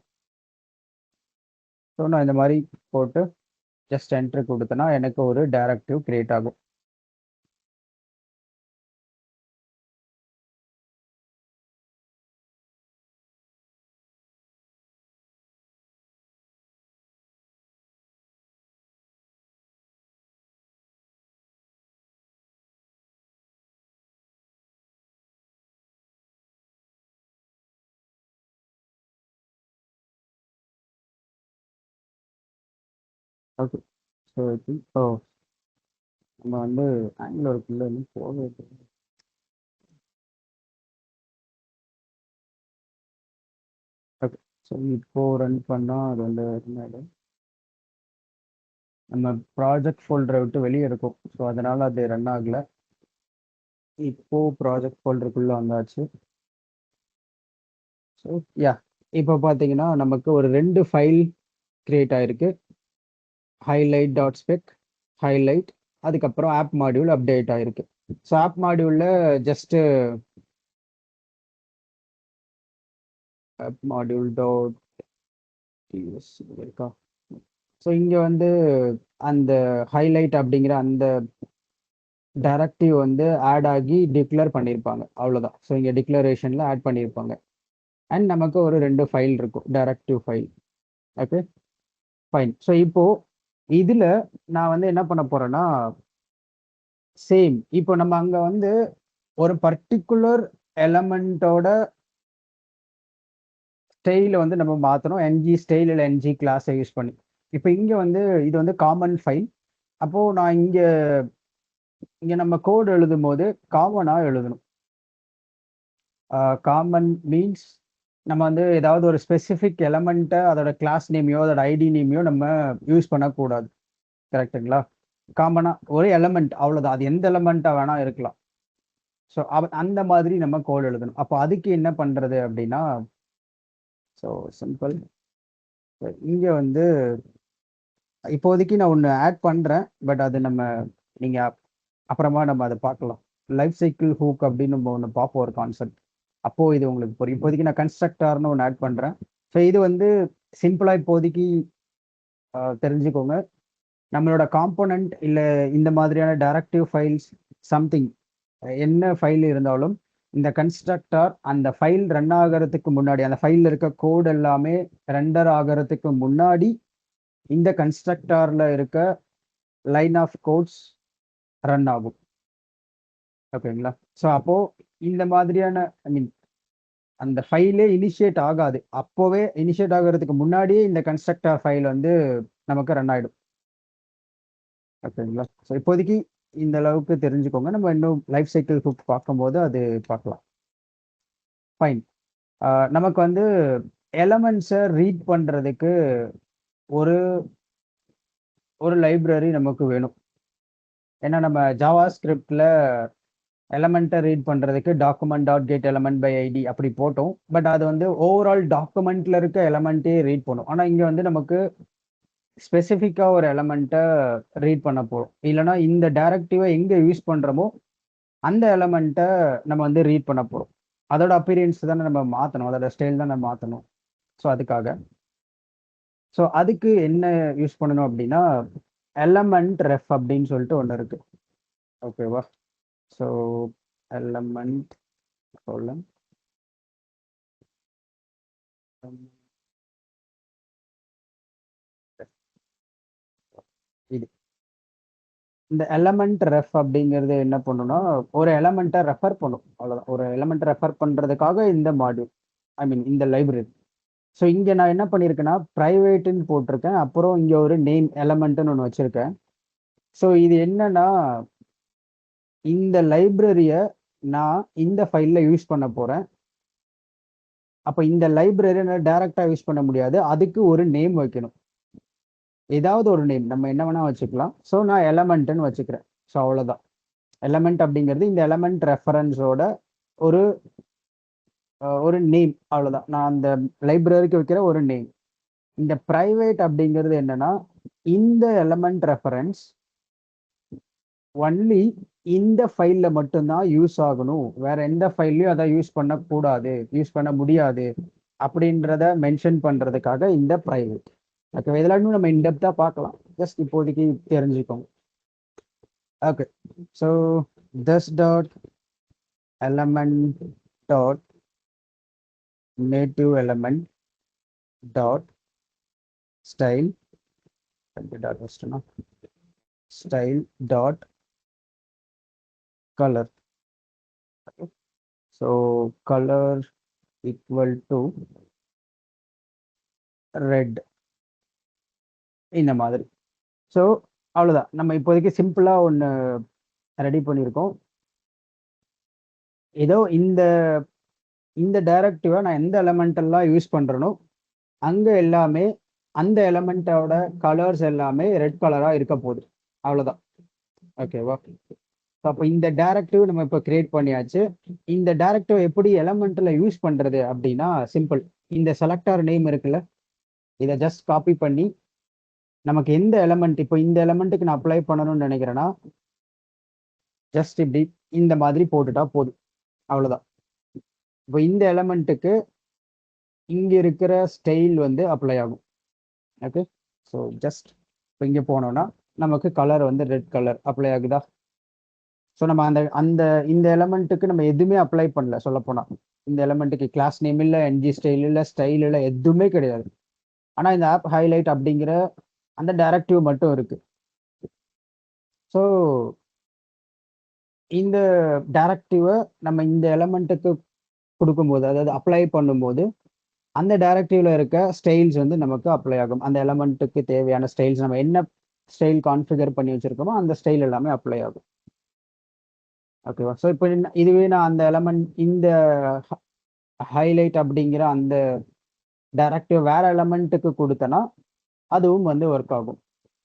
ஸோ நான் இந்த மாதிரி போட்டு ஜஸ்ட் என்ட்ரு கொடுத்தேன்னா எனக்கு ஒரு டைரக்டிவ் கிரியேட் ஆகும். ஓகே, ஸோ இப்போ நம்ம வந்து ஆங்குலருக்குள்ள இன்னும் போகவே இல்லை. ஓகே, ஸோ இப்போ ரன் பண்ணால் அது வந்து என்னது, நம்ம ப்ராஜெக்ட் ஃபோல்டரை விட்டு வெளியே இருக்கும். ஸோ அதனால அது ரன் ஆகல. இப்போ ப்ராஜெக்ட் ஃபோல்டருக்குள்ள வந்தாச்சு. ஸோ யா, இப்போ பார்த்தீங்கன்னா நமக்கு ஒரு 2 ஃபைல் கிரியேட் ஆயிருக்கு. ஹைலைட் டாட் ஸ்பெக், ஹைலைட், அதுக்கப்புறம் ஆப் மாடியூல் அப்டேட் ஆயிருக்கு. ஸோ ஆப் மாடியூலில் just app module dot TS இருக்கா. ஸோ இங்கே வந்து அந்த ஹைலைட் அப்படிங்கிற அந்த டைரக்டிவ் வந்து ஆட் ஆகி டிக்ளேர் பண்ணியிருப்பாங்க அவ்வளோதான். ஸோ இங்கே டிக்ளரேஷனில் ஆட் பண்ணியிருப்பாங்க. அண்ட் நமக்கு ஒரு 2 ஃபைல் இருக்கும், directive file. Okay, fine. So இப்போ இதில் நான் வந்து என்ன பண்ண போறேன்னா, சேம் இப்போ நம்ம அங்கே வந்து ஒரு பர்டிகுலர் எலமெண்ட்டோட ஸ்டைல வந்து நம்ம மாற்றணும், என்ஜி ஸ்டைல் இல்லை என்ஜி கிளாஸை யூஸ் பண்ணி. இப்போ இங்கே வந்து இது வந்து காமன் ஃபைல். அப்போது நான் இங்கே நம்ம கோட் எழுதும் போது காமனாக எழுதணும். காமன் மீன்ஸ் நம்ம வந்து ஏதாவது ஒரு ஸ்பெசிஃபிக் எலமெண்ட்டை அதோட கிளாஸ் நேமையோ அதோட ஐடி நேமையோ நம்ம யூஸ் பண்ணக்கூடாது. கரெக்டுங்களா? காமனாக ஒரு எலமெண்ட் அவ்வளோதான், அது எந்த எலமெண்ட்டாக வேணால் இருக்கலாம். ஸோ அந்த மாதிரி நம்ம கோட் எழுதணும். அப்போ அதுக்கு என்ன பண்ணுறது அப்படின்னா, ஸோ சிம்பிள். இங்கே வந்து இப்போதைக்கு நான் ஒன்று ஆட் பண்ணுறேன், பட் அது நீங்கள் அப்புறமா நம்ம அதை பார்க்கலாம். லைஃப் சைக்கிள் ஹூக் அப்படின்னு நம்ம ஒன்று பார்ப்போம், ஒரு கான்செப்ட். அப்போது இது உங்களுக்கு புரியும். இப்போதைக்கு நான் கன்ஸ்ட்ரக்டார்னு ஒன்று ஆட் பண்ணுறேன். ஸோ இது வந்து சிம்பிளாக இப்போதைக்கு தெரிஞ்சுக்கோங்க. நம்மளோட காம்போனன்ட் இல்லை இந்த மாதிரியான டைரக்டிவ் ஃபைல்ஸ் சம்திங் என்ன ஃபைல் இருந்தாலும் இந்த கன்ஸ்ட்ரக்டார் அந்த ஃபைல் ரன் ஆகிறதுக்கு முன்னாடி, அந்த ஃபைலில் இருக்க கோட் எல்லாமே ரெண்டர் ஆகிறதுக்கு முன்னாடி இந்த கன்ஸ்ட்ரக்டாரில் இருக்க லைன் ஆஃப் கோட்ஸ் ரன் ஆகும். ஓகேங்களா? ஸோ அப்போது இந்த மாதிரியான அந்த ஃபைலே இனிஷியேட் ஆகாது. அப்போவே இனிஷியேட் ஆகிறதுக்கு முன்னாடியே இந்த கன்ஸ்ட்ரக்டார் ஃபைல் வந்து நமக்கு ரன் ஆகிடும். ஓகேங்களா? ஸோ இப்போதைக்கு இந்த அளவுக்கு தெரிஞ்சுக்கோங்க. நம்ம இன்னும் லைஃப் சைக்கிள் ஹூக் பார்க்கும்போது அது பார்க்கலாம். ஃபைன். நமக்கு வந்து எலமெண்ட்ஸை ரீட் பண்ணுறதுக்கு ஒரு ஒரு லைப்ரரி நமக்கு வேணும். ஏன்னா நம்ம ஜாவா ஸ்கிரிப்டில் எலமெண்ட்டை ரீட் பண்ணுறதுக்கு document dot get element by ID அப்படி போட்டோம். பட் அது வந்து ஓவரால் டாக்குமெண்ட்டில் இருக்க எலமெண்ட்டே ரீட் பண்ணும். ஆனால் இங்கே வந்து நமக்கு ஸ்பெசிஃபிக்காக ஒரு எலமெண்ட்டை ரீட் பண்ண போகிறோம். இல்லைனா இந்த டைரக்டிவை எங்கே யூஸ் பண்ணுறோமோ அந்த எலமெண்ட்டை நம்ம வந்து ரீட் பண்ண போகிறோம். அதோட அப்பீரியன்ஸ் தானே நம்ம மாற்றணும், அதோட ஸ்டைல் தான் நம்ம மாற்றணும். ஸோ அதுக்காக அதுக்கு என்ன யூஸ் பண்ணணும் அப்படின்னா, எலமெண்ட் ரெஃப் அப்படின்னு சொல்லிட்டு ஒன்று இருக்கு. ஓகேவா? ஸோ எலமெண்ட் கோலன் இது இந்த எலமெண்ட் ரெஃப் அப்படிங்கிறது என்ன பண்ணுன்னா, ஒரு எலமெண்ட்டை ரெஃபர் பண்ணும், அவ்வளோதான். ஒரு எலமெண்ட்டை ரெஃபர் பண்ணுறதுக்காக இந்த மாடியூல், இந்த லைப்ரரி. ஸோ இங்கே நான் என்ன பண்ணியிருக்கேன்னா, ப்ரைவேட்டுன்னு போட்டிருக்கேன். அப்புறம் இங்கே ஒரு நேம் எலமெண்ட்டுன்னு ஒன்று வச்சுருக்கேன். ஸோ இது என்னன்னா, இந்த லைப்ரரியை நான் இந்த ஃபைலில் யூஸ் பண்ண போகிறேன். அப்போ இந்த லைப்ரரியை நான் டைரெக்டாக யூஸ் பண்ண முடியாது, அதுக்கு ஒரு நேம் வைக்கணும். ஏதாவது ஒரு நேம் நம்ம என்ன வேணால் வச்சுக்கலாம். ஸோ நான் எலமெண்ட்டுன்னு வச்சுக்கிறேன். ஸோ அவ்வளோதான். எலமெண்ட் அப்படிங்கிறது இந்த எலமெண்ட் ரெஃபரன்ஸோட ஒரு ஒரு நேம், அவ்வளோதான். நான் அந்த லைப்ரரிக்கு வைக்கிற ஒரு நேம். இந்த பிரைவேட் அப்படிங்கிறது என்னன்னா, இந்த எலமெண்ட் ரெஃபரன்ஸ் ஒன்லி இந்த ஃபைலில் மட்டும்தான் யூஸ் ஆகணும், வேற எந்த ஃபைல்லையும் அதை யூஸ் பண்ணக்கூடாது, யூஸ் பண்ண முடியாது அப்படின்றத மென்ஷன் பண்ணுறதுக்காக இந்த ப்ரைவேட். ஓகே, இதெல்லாம் நம்ம இன்டெப்த்தாக பார்க்கலாம், ஜஸ்ட் இப்போதைக்கு தெரிஞ்சுக்கோங்க. Okay, so this dot element dot native element dot style style dot color. Okay. So color equal to red இந்த மாதிரி. ஸோ அவ்வளோதான். நம்ம இப்போதைக்கு சிம்பிளாக ஒன்று ரெடி பண்ணியிருக்கோம். ஏதோ இந்த டைரக்டிவை நான் எந்த எலமெண்டெல்லாம் யூஸ் பண்ணுறனோ அங்கே எல்லாமே அந்த எலமெண்ட்டோட கலர்ஸ் எல்லாமே ரெட் கலராக இருக்க போகுது, அவ்வளோதான். ஓகேவா? ஸோ அப்போ இந்த டைரக்டிவ் நம்ம இப்போ கிரியேட் பண்ணியாச்சு. இந்த டைரக்டிவ் எப்படி எலமெண்ட்டில் யூஸ் பண்ணுறது அப்படின்னா சிம்பிள். இந்த செலக்டர் நேம் இருக்குல்ல, இதை ஜஸ்ட் காப்பி பண்ணி நமக்கு எந்த எலமெண்ட், இப்போ இந்த எலமெண்ட்டுக்கு நான் அப்ளை பண்ணணும்னு நினைக்கிறேன்னா ஜஸ்ட் இப்படி இந்த மாதிரி போட்டுட்டா போதும், அவ்வளோதான். இப்போ இந்த எலமெண்ட்டுக்கு இங்கே இருக்கிற ஸ்டைல் வந்து அப்ளை ஆகும். ஓகே, ஸோ ஜஸ்ட் இப்போ இங்கே போனோன்னா நமக்கு கலர் வந்து ரெட் கலர் அப்ளை ஆகுதா? ஸோ நம்ம அந்த அந்த இந்த எலமெண்ட்டுக்கு நம்ம எதுவுமே அப்ளை பண்ணல சொல்லப்போனால். இந்த எலமெண்ட்டுக்கு கிளாஸ் நேம் இல்லை, என்ஜி ஸ்டைல் இல்லை, ஸ்டைல் இல்லை, எதுவுமே கிடையாது. ஆனால் இந்த ஆப் ஹைலைட் அப்படிங்கிற அந்த டைரக்டிவ் மட்டும் இருக்கு. ஸோ இந்த டைரக்டிவை நம்ம இந்த எலமெண்ட்டுக்கு கொடுக்கும்போது, அதாவது அப்ளை பண்ணும்போது, அந்த டைரக்டிவ்ல இருக்க ஸ்டைல்ஸ் வந்து நமக்கு அப்ளை ஆகும். அந்த எலமெண்ட்டுக்கு தேவையான ஸ்டைல்ஸ் நம்ம என்ன ஸ்டைல் கான்ஃபிகர் பண்ணி வச்சிருக்கோமோ அந்த ஸ்டைல் எல்லாமே அப்ளை ஆகும். ஓகேவா? ஸோ இப்போ இதுவே நான் அந்த எலமெண்ட் இந்த ஹைலைட் அப்படிங்கிற அந்த டைரக்டிவ் வேற எலமெண்ட்டுக்கு கொடுத்தேன்னா அதுவும் வந்து ஒர்க் ஆகும்.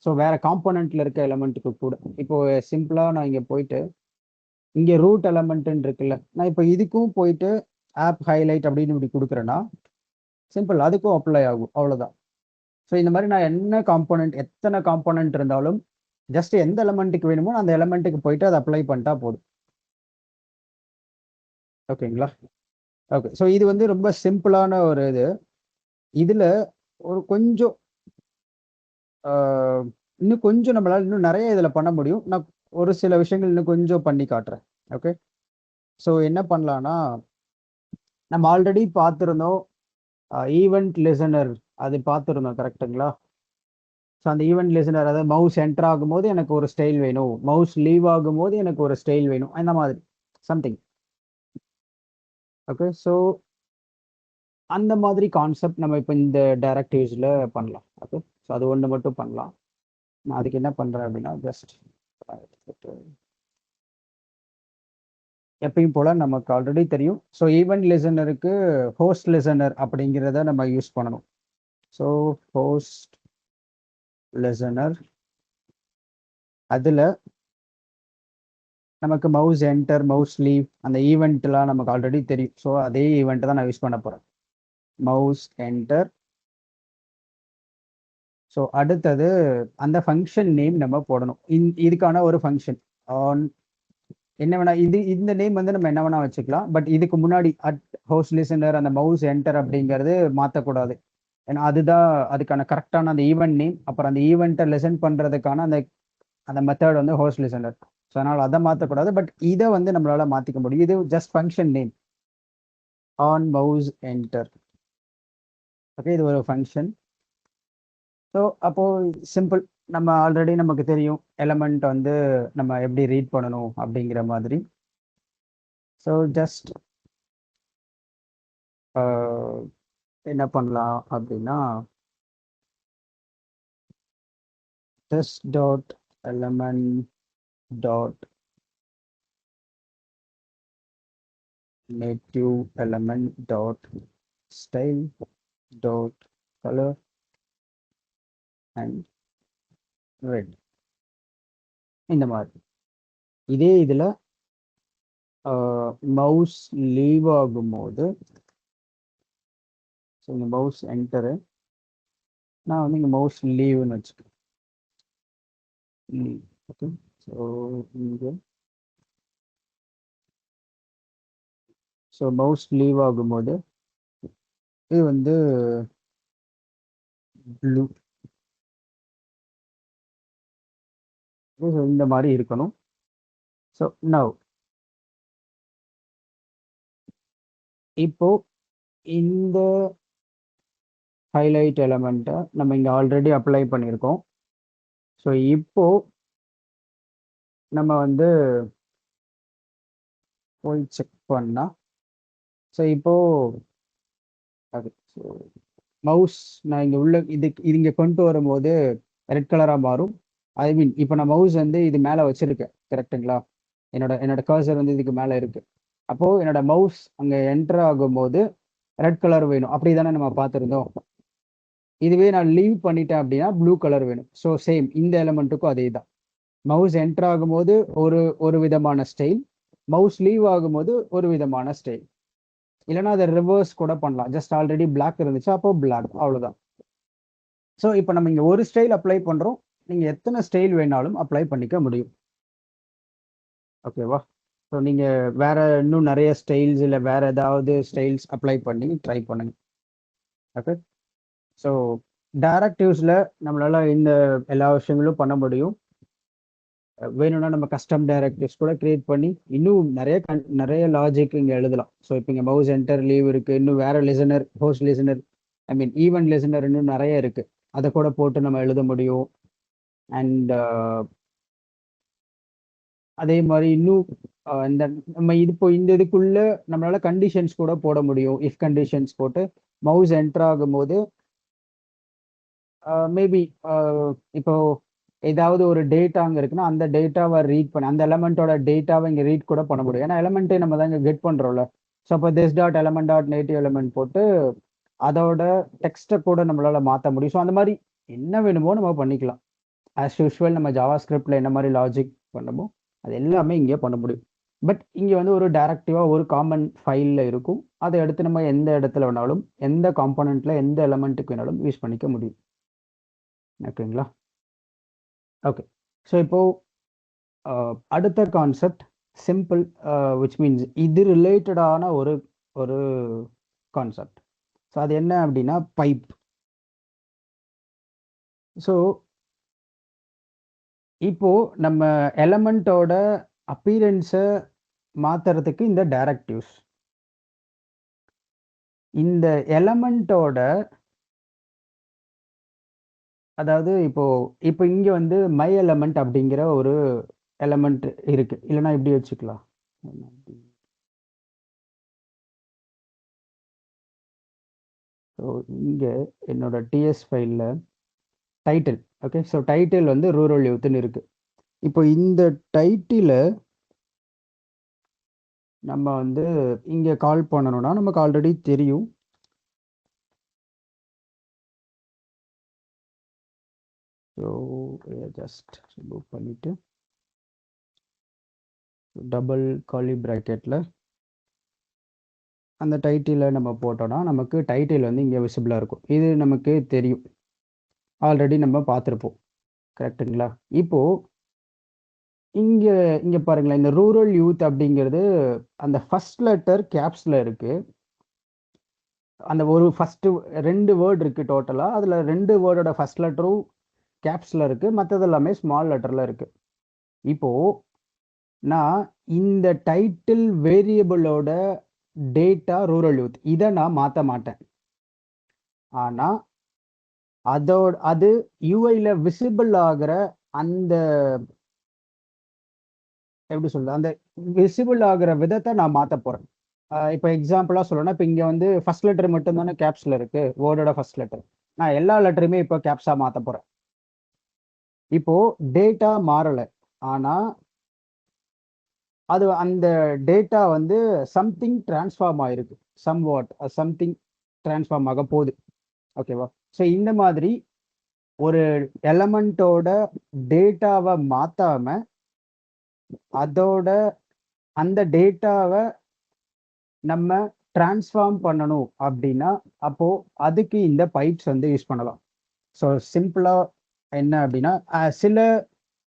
ஸோ வேற காம்போனன்ட்ல இருக்க எலமெண்ட்டுக்கு கூட. இப்போ சிம்பிளா நான் இங்க போயிட்டு இங்க ரூட் எலமெண்ட்னு இருக்குல்ல, நான் இப்போ இதுக்கும் போயிட்டு ஆப் ஹைலைட் அப்படின்னு இப்படி கொடுக்குறேன்னா சிம்பிள் அதுக்கும் அப்ளை ஆகும். அவ்வளவுதான். ஸோ இந்த மாதிரி நான் என்ன காம்போனன்ட் எத்தனை காம்போனன்ட் இருந்தாலும் ஜஸ்ட் எந்த எலமெண்ட்டுக்கு வேணுமோ அந்த எலமெண்ட்டுக்கு போயிட்டு அதை அப்ளை பண்ணிட்டா போதும். ஓகேங்களா? ஓகே. ஸோ இது வந்து ரொம்ப சிம்பிளான ஒரு இது. இதுல ஒரு கொஞ்சம் இன்னும் கொஞ்சம் நம்மளால இன்னும் நிறைய இதுல பண்ண முடியும். நான் ஒரு சில விஷயங்கள் இன்னும் கொஞ்சம் பண்ணி காட்டுறேன். ஓகே. ஸோ என்ன பண்ணலாம்னா, நம்ம ஆல்ரெடி பார்த்துருந்தோம் ஈவெண்ட் லிசனர், அது பார்த்துருந்தோம் கரெக்டுங்களா? ஸோ அந்த ஈவெண்ட் லிசனர், அதாவது மவுஸ் என்டர் ஆகும்போது எனக்கு ஒரு ஸ்டைல் வேணும், மவுஸ் லீவ் ஆகும்போது எனக்கு ஒரு ஸ்டைல் வேணும், அந்த மாதிரி சம்திங். ஓகே. ஸோ அந்த மாதிரி கான்செப்ட் நம்ம இப்போ இந்த டைரக்டிவ்ஸில் பண்ணலாம். ஓகே. ஸோ அது ஒன்று மட்டும் பண்ணலாம். நான் அதுக்கு என்ன பண்ணுறேன் அப்படின்னா, ஜஸ்ட் எப்பயும் போல் நமக்கு ஆல்ரெடி தெரியும். ஸோ ஈவெண்ட் லிசனருக்கு ஹோஸ்ட் லிசனர் அப்படிங்கிறத நம்ம யூஸ் பண்ணணும். ஸோ ஹோஸ்ட் லிசனர், அதில் நமக்கு மவுஸ் என்டர், மவுஸ் லீவ், அந்த ஈவெண்ட்லாம் நமக்கு ஆல்ரெடி தெரியும். ஸோ அதே ஈவெண்ட் தான் நான் யூஸ் பண்ண போகிறேன். Mouse enter. ஸோ அடுத்தது அந்த ஃபங்க்ஷன் நேம் நம்ம போடணும். இதுக்கான ஒரு ஃபங்க்ஷன் ஆன் என்ன வேணா, இந்த நேம் வந்து நம்ம என்ன வேணா வச்சுக்கலாம். பட் இதுக்கு முன்னாடி அட் ஹோஸ்ட் லிசனர் அந்த மவுஸ் என்டர் அப்படிங்கிறது மாற்றக்கூடாது. ஏன்னா அதுதான் அதுக்கான கரெக்டான அந்த ஈவெண்ட் நேம். அப்புறம் அந்த ஈவெண்ட்டை லெசன் பண்ணுறதுக்கான அந்த அந்த மெத்தட் வந்து ஹோஸ்ட் லிசனர். ஸோ அதனால் அதை மாற்றக்கூடாது. பட் இதை வந்து நம்மளால மாற்றிக்க முடியும். இது just function name on mouse enter. Okay. இது ஒரு ஃபங்க்ஷன். ஸோ அப்போ சிம்பிள், நம்ம ஆல்ரெடி நமக்கு தெரியும் எலமெண்ட் வந்து நம்ம எப்படி ரீட் பண்ணணும் அப்படிங்கிற மாதிரி. ஸோ ஜஸ்ட் என்ன பண்ணலாம் அப்படின்னா, test dot element dot native element dot style dot color and red. இந்த மாதிரி இதே இதுல மவுஸ் லீவ் ஆகும்போது, ஸோ இந்த மவுஸ் என்டரு, நான் வந்து இங்கே மவுஸ் லீவ்னு வச்சுக்கேன். லீவ். ஓகே. ஸோ இங்கே ஸோ மவுஸ் லீவ் ஆகும்போது இது வந்து ப்ளூ. இந்த மாதிரி இருக்கணும். ஸோ நவ் இப்போ இந்த ஹைலைட் எலமெண்ட்டை நம்ம இங்கே ஆல்ரெடி அப்ளை பண்ணியிருக்கோம். ஸோ இப்போ நம்ம வந்து போய் செக் பண்ணா, ஸோ இப்போ அது ஸோ மவுஸ் நான் இங்கே உள்ள இது இங்கே கொண்டு வரும்போது ரெட் கலராக மாறும். ஐ மீன் இப்போ நான் மவுஸ் வந்து இது மேலே வச்சிருக்கேன் கரெக்டுங்களா? என்னோட கர்சர் வந்து இதுக்கு மேலே இருக்கு. அப்போ என்னோட மவுஸ் அங்கே என்டர் ஆகும்போது ரெட் கலர் வேணும். அப்படி தானே நம்ம பார்த்துருந்தோம். இதுவே நான் லீவ் பண்ணிட்டேன் அப்படின்னா ப்ளூ கலர் வேணும். ஸோ சேம் இந்த எலமெண்ட்டுக்கும் அதே தான். மவுஸ் என்டர் ஆகும்போது ஒரு விதமான ஸ்டைல், மவுஸ் லீவ் ஆகும்போது ஒரு விதமான ஸ்டைல். இல்லைன்னா அதை ரிவர்ஸ் கூட பண்ணலாம். ஜஸ்ட் ஆல்ரெடி பிளாக் இருந்துச்சு, அப்போ பிளாக், அவ்வளோதான். ஸோ இப்போ நம்ம இங்கே ஒரு ஸ்டைல் அப்ளை பண்ணுறோம். நீங்கள் எத்தனை ஸ்டைல் வேணாலும் அப்ளை பண்ணிக்க முடியும். ஓகேவா? ஸோ நீங்கள் வேற இன்னும் நிறைய ஸ்டைல்ஸ் இல்லை வேற ஏதாவது ஸ்டைல்ஸ் அப்ளை பண்ணி ட்ரை பண்ணுங்க. ஓகே. ஸோ டைரக்டிவ்ஸில் நம்மளால இந்த எல்லா விஷயங்களும் பண்ண முடியும். வேணும்னா நம்ம கஸ்டம் டைரக்டிவ்ஸ் கூட கிரியேட் பண்ணி இன்னும் நிறைய லாஜிக் இங்கே எழுதலாம். ஸோ இப்போ இங்கே மவுஸ் என்டர் லீவ் இருக்கு, இன்னும் வேற லிசனர், ஹோஸ்ட் லிசனர், ஐ மீன் ஈவென்ட் லிசனர் இன்னும் நிறைய இருக்கு. அதை கூட போட்டு நம்ம எழுத முடியும். அண்ட் அதே மாதிரி இன்னும் இந்த நம்ம இப்போ இந்த இதுக்குள்ள நம்மளால கண்டிஷன்ஸ் கூட போட முடியும். இஃப் கண்டிஷன்ஸ் போட்டு மவுஸ் என்டர் ஆகும்போது மேபி இப்போ ஏதாவது ஒரு டேட்டா அங்கே இருக்குன்னா அந்த டேட்டாவை ரீட் பண்ண அந்த எலமெண்ட்டோட டேட்டாவை இங்கே ரீட் கூட பண்ண முடியும். ஏன்னா எலமெண்ட்டே நம்ம தான் இங்கே கெட் பண்ணுறோம்ல. ஸோ அப்போ this dot element dot native element போட்டு அதோட டெக்ஸ்ட்டை கூட நம்மளால மாற்ற முடியும். ஸோ அந்த மாதிரி என்ன வேணுமோ நம்ம பண்ணிக்கலாம். ஆஸ் யூஸ்வல் நம்ம ஜாவா ஸ்கிரிப்டில் என்ன மாதிரி லாஜிக் பண்ணமோ அது எல்லாமே இங்கே பண்ண முடியும். பட் இங்கே வந்து ஒரு டைரக்டிவாக ஒரு காமன் ஃபைலில் இருக்கும். அதை எடுத்து நம்ம எந்த இடத்துல வேணாலும் எந்த காம்பனண்ட்டில் எந்த எலமெண்ட்டுக்கு வேணாலும் யூஸ் பண்ணிக்க முடியும். ஓகேங்களா? ஓகே. ஸோ இப்போ அடுத்த கான்செப்ட் சிம்பிள், விச் மீன்ஸ் இது ரிலேட்டடான ஒரு ஒரு கான்செப்ட். ஸோ அது என்ன அப்படின்னா பைப். ஸோ இப்போ நம்ம எலமெண்ட்டோட அப்பீரன்ஸை மாத்துறதுக்கு இந்த டைரக்டிவ்ஸ், இந்த எலமெண்ட்டோட அதாவது இப்போ இப்போ இங்க வந்து மை எலமெண்ட் அப்படிங்கிற ஒரு எலமெண்ட் இருக்கு. இல்லைன்னா இப்படி வச்சுக்கலாம். ஸோ இங்க என்னோட டிஎஸ் ஃபைல்ல டைட்டில், ஓகே, ஸோ டைட்டில் வந்து ரூரல் யூத்னு இருக்கு. இப்போ இந்த டைட்டில நம்ம வந்து இங்க கால் பண்ணணும்னா நமக்கு ஆல்ரெடி தெரியும். ஸோ ஜஸ்ட் ரிமூவ் பண்ணிட்டு டபுள் காலி ப்ராக்கெட்ல அந்த டைட்டிலை நம்ம போட்டோம்னா நமக்கு டைட்டில் வந்து இங்கே விசிபிளாக இருக்கும். இது நமக்கு தெரியும், ஆல்ரெடி நம்ம பார்த்துருப்போம். கரெக்டுங்களா? இப்போது இங்கே இங்கே பாருங்களேன், இந்த ரூரல் யூத் அப்படிங்கிறது அந்த ஃபர்ஸ்ட் லெட்டர் கேப்ஸில் இருக்குது. அந்த ஒரு ஃபஸ்ட்டு 2 வேர்டு இருக்குது டோட்டலாக. அதில் 2 வேர்டோட ஃபர்ஸ்ட் லெட்டரும் கேப்ஸில் இருக்குது, மற்றது எல்லாமே ஸ்மால் லெட்டரில் இருக்குது. இப்போது நான் இந்த டைட்டில் வேரியபிளோட டேட்டா ரூரல் யூத் இதை நான் மாற்ற மாட்டேன். ஆனால் அது யூஐல விசிபிள் ஆகிற அந்த எப்படி சொல்றது, அந்த விசிபிள் ஆகிற விதத்தை நான் மாற்ற போகிறேன். இப்போ எக்ஸாம்பிளாக சொல்லணும்னா, இப்போ இங்கே வந்து ஃபர்ஸ்ட் லெட்டர் மட்டும் தானே கேப்ஸில் இருக்கு, வேர்டோட ஃபர்ஸ்ட் லெட்டர். நான் எல்லா லெட்டருமே இப்போ கேப்ஸாக மாற்ற போகிறேன். இப்போ டேட்டா மாறலை, ஆனால் அது அந்த டேட்டா வந்து சம்திங் டிரான்ஸ்ஃபார்ம் ஆயிருக்கு, சம்திங் டிரான்ஸ்ஃபார்ம் ஆக போகுது. ஓகேவா? ஸோ இந்த மாதிரி ஒரு எலமெண்ட்டோட டேட்டாவை மாத்தாம அதோட அந்த டேட்டாவை நம்ம டிரான்ஸ்ஃபார்ம் பண்ணணும் அப்படின்னா அப்போ அதுக்கு இந்த பைப்ஸ் வந்து யூஸ் பண்ணலாம். ஸோ சிம்பிளா என்ன அப்படின்னா, சில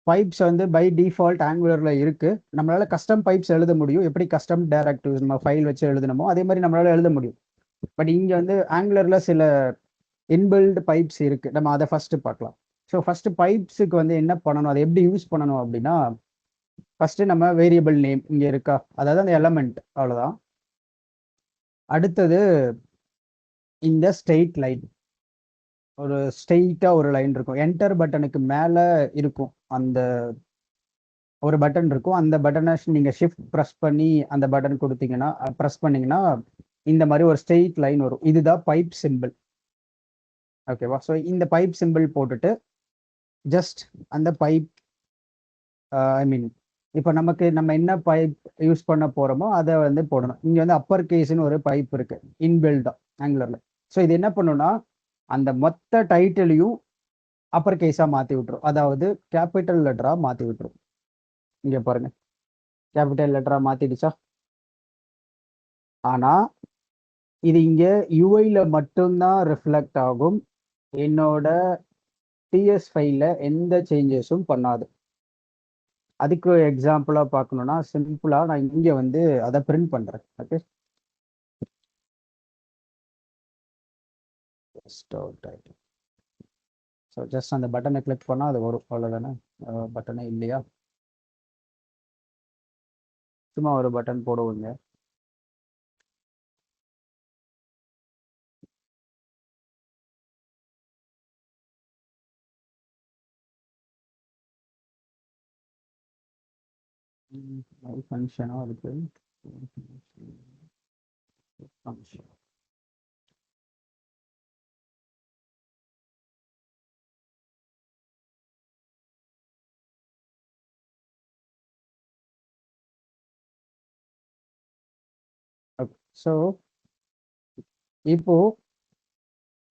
பைப்ஸ் வந்து பை டிஃபால்ட் ஆங்குலர்ல இருக்கு. நம்மளால கஸ்டம் பைப்ஸ் எழுத முடியும். எப்படி கஸ்டம் டைரக்டிவ்ஸ் நம்ம ஃபைல் வச்சு எழுதணுமோ அதே மாதிரி நம்மளால எழுத முடியும். பட் இங்க வந்து ஆங்குலர்ல சில இன்பில்ட் பைப்ஸ் இருக்கு. நம்ம அதை ஃபர்ஸ்ட் பார்க்கலாம். ஸோ ஃபர்ஸ்ட் பைப்ஸுக்கு வந்து என்ன பண்ணணும், அதை எப்படி யூஸ் பண்ணணும் அப்படின்னா, ஃபர்ஸ்ட் நம்ம வேரியபிள் நேம் இங்க இருக்கா, அதாவது அந்த எலமெண்ட், அவ்வளவுதான். அடுத்தது இந்த ஸ்ட்ரெயிட் லைன், ஒரு ஸ்ட்ரெயிட்டா ஒரு லைன் இருக்கும். என்டர் பட்டனுக்கு மேல இருக்கும் அந்த ஒரு பட்டன் இருக்கும். அந்த பட்டனை நீங்க ஷிஃப்ட் ப்ரெஸ் பண்ணி அந்த பட்டன் கொடுத்தீங்கன்னா, ப்ரெஸ் பண்ணீங்கன்னா இந்த மாதிரி ஒரு ஸ்ட்ரெயிட் லைன் வரும். இதுதான் பைப் சிம்பிள். ஓகேவா? ஸோ இந்த பைப் சிம்பிள் போட்டுட்டு ஜஸ்ட் அந்த பைப், ஐ மீன் இப்போ நம்ம என்ன பைப் யூஸ் பண்ண போறோமோ அதை வந்து போடணும். இங்க வந்து அப்பர் கேஸ்னு ஒரு பைப் இருக்கு இன்பில்டா ஆங்குலர்ல. ஸோ இது என்ன பண்ணுன்னா அந்த மொத்த டைட்டிலையும் அப்பர் கேஸா மாத்தி விட்டுரும், அதாவது கேபிட்டல் லெட்டரா மாத்தி விட்டுரும். இங்க பாருங்க, கேபிட்டல் லெட்டரா மாத்திடுச்சா? ஆனா இது இங்க யூஐல மட்டும்தான் ரிஃப்ளெக்ட் ஆகும். என்னோட டிஎஸ் ஃபைல்ல எந்த சேஞ்சஸும் பண்ணாது. அதுக்கு எக்ஸாம்பிளா பார்க்கணும்னா சிம்பிளா நான் இங்க வந்து அதை பிரிண்ட் பண்றேன். ஓகே, ஸோ ஜஸ்ட் அந்த பட்டனை கிளிக் பண்ணால் அது வரும், அவ்வளோதானே. பட்டனே இல்லையா? சும்மா ஒரு பட்டன் போடுவோங்க. ஃபங்க்ஷனா இருக்கு. ஃபங்க்ஷன். ஸோ இப்போ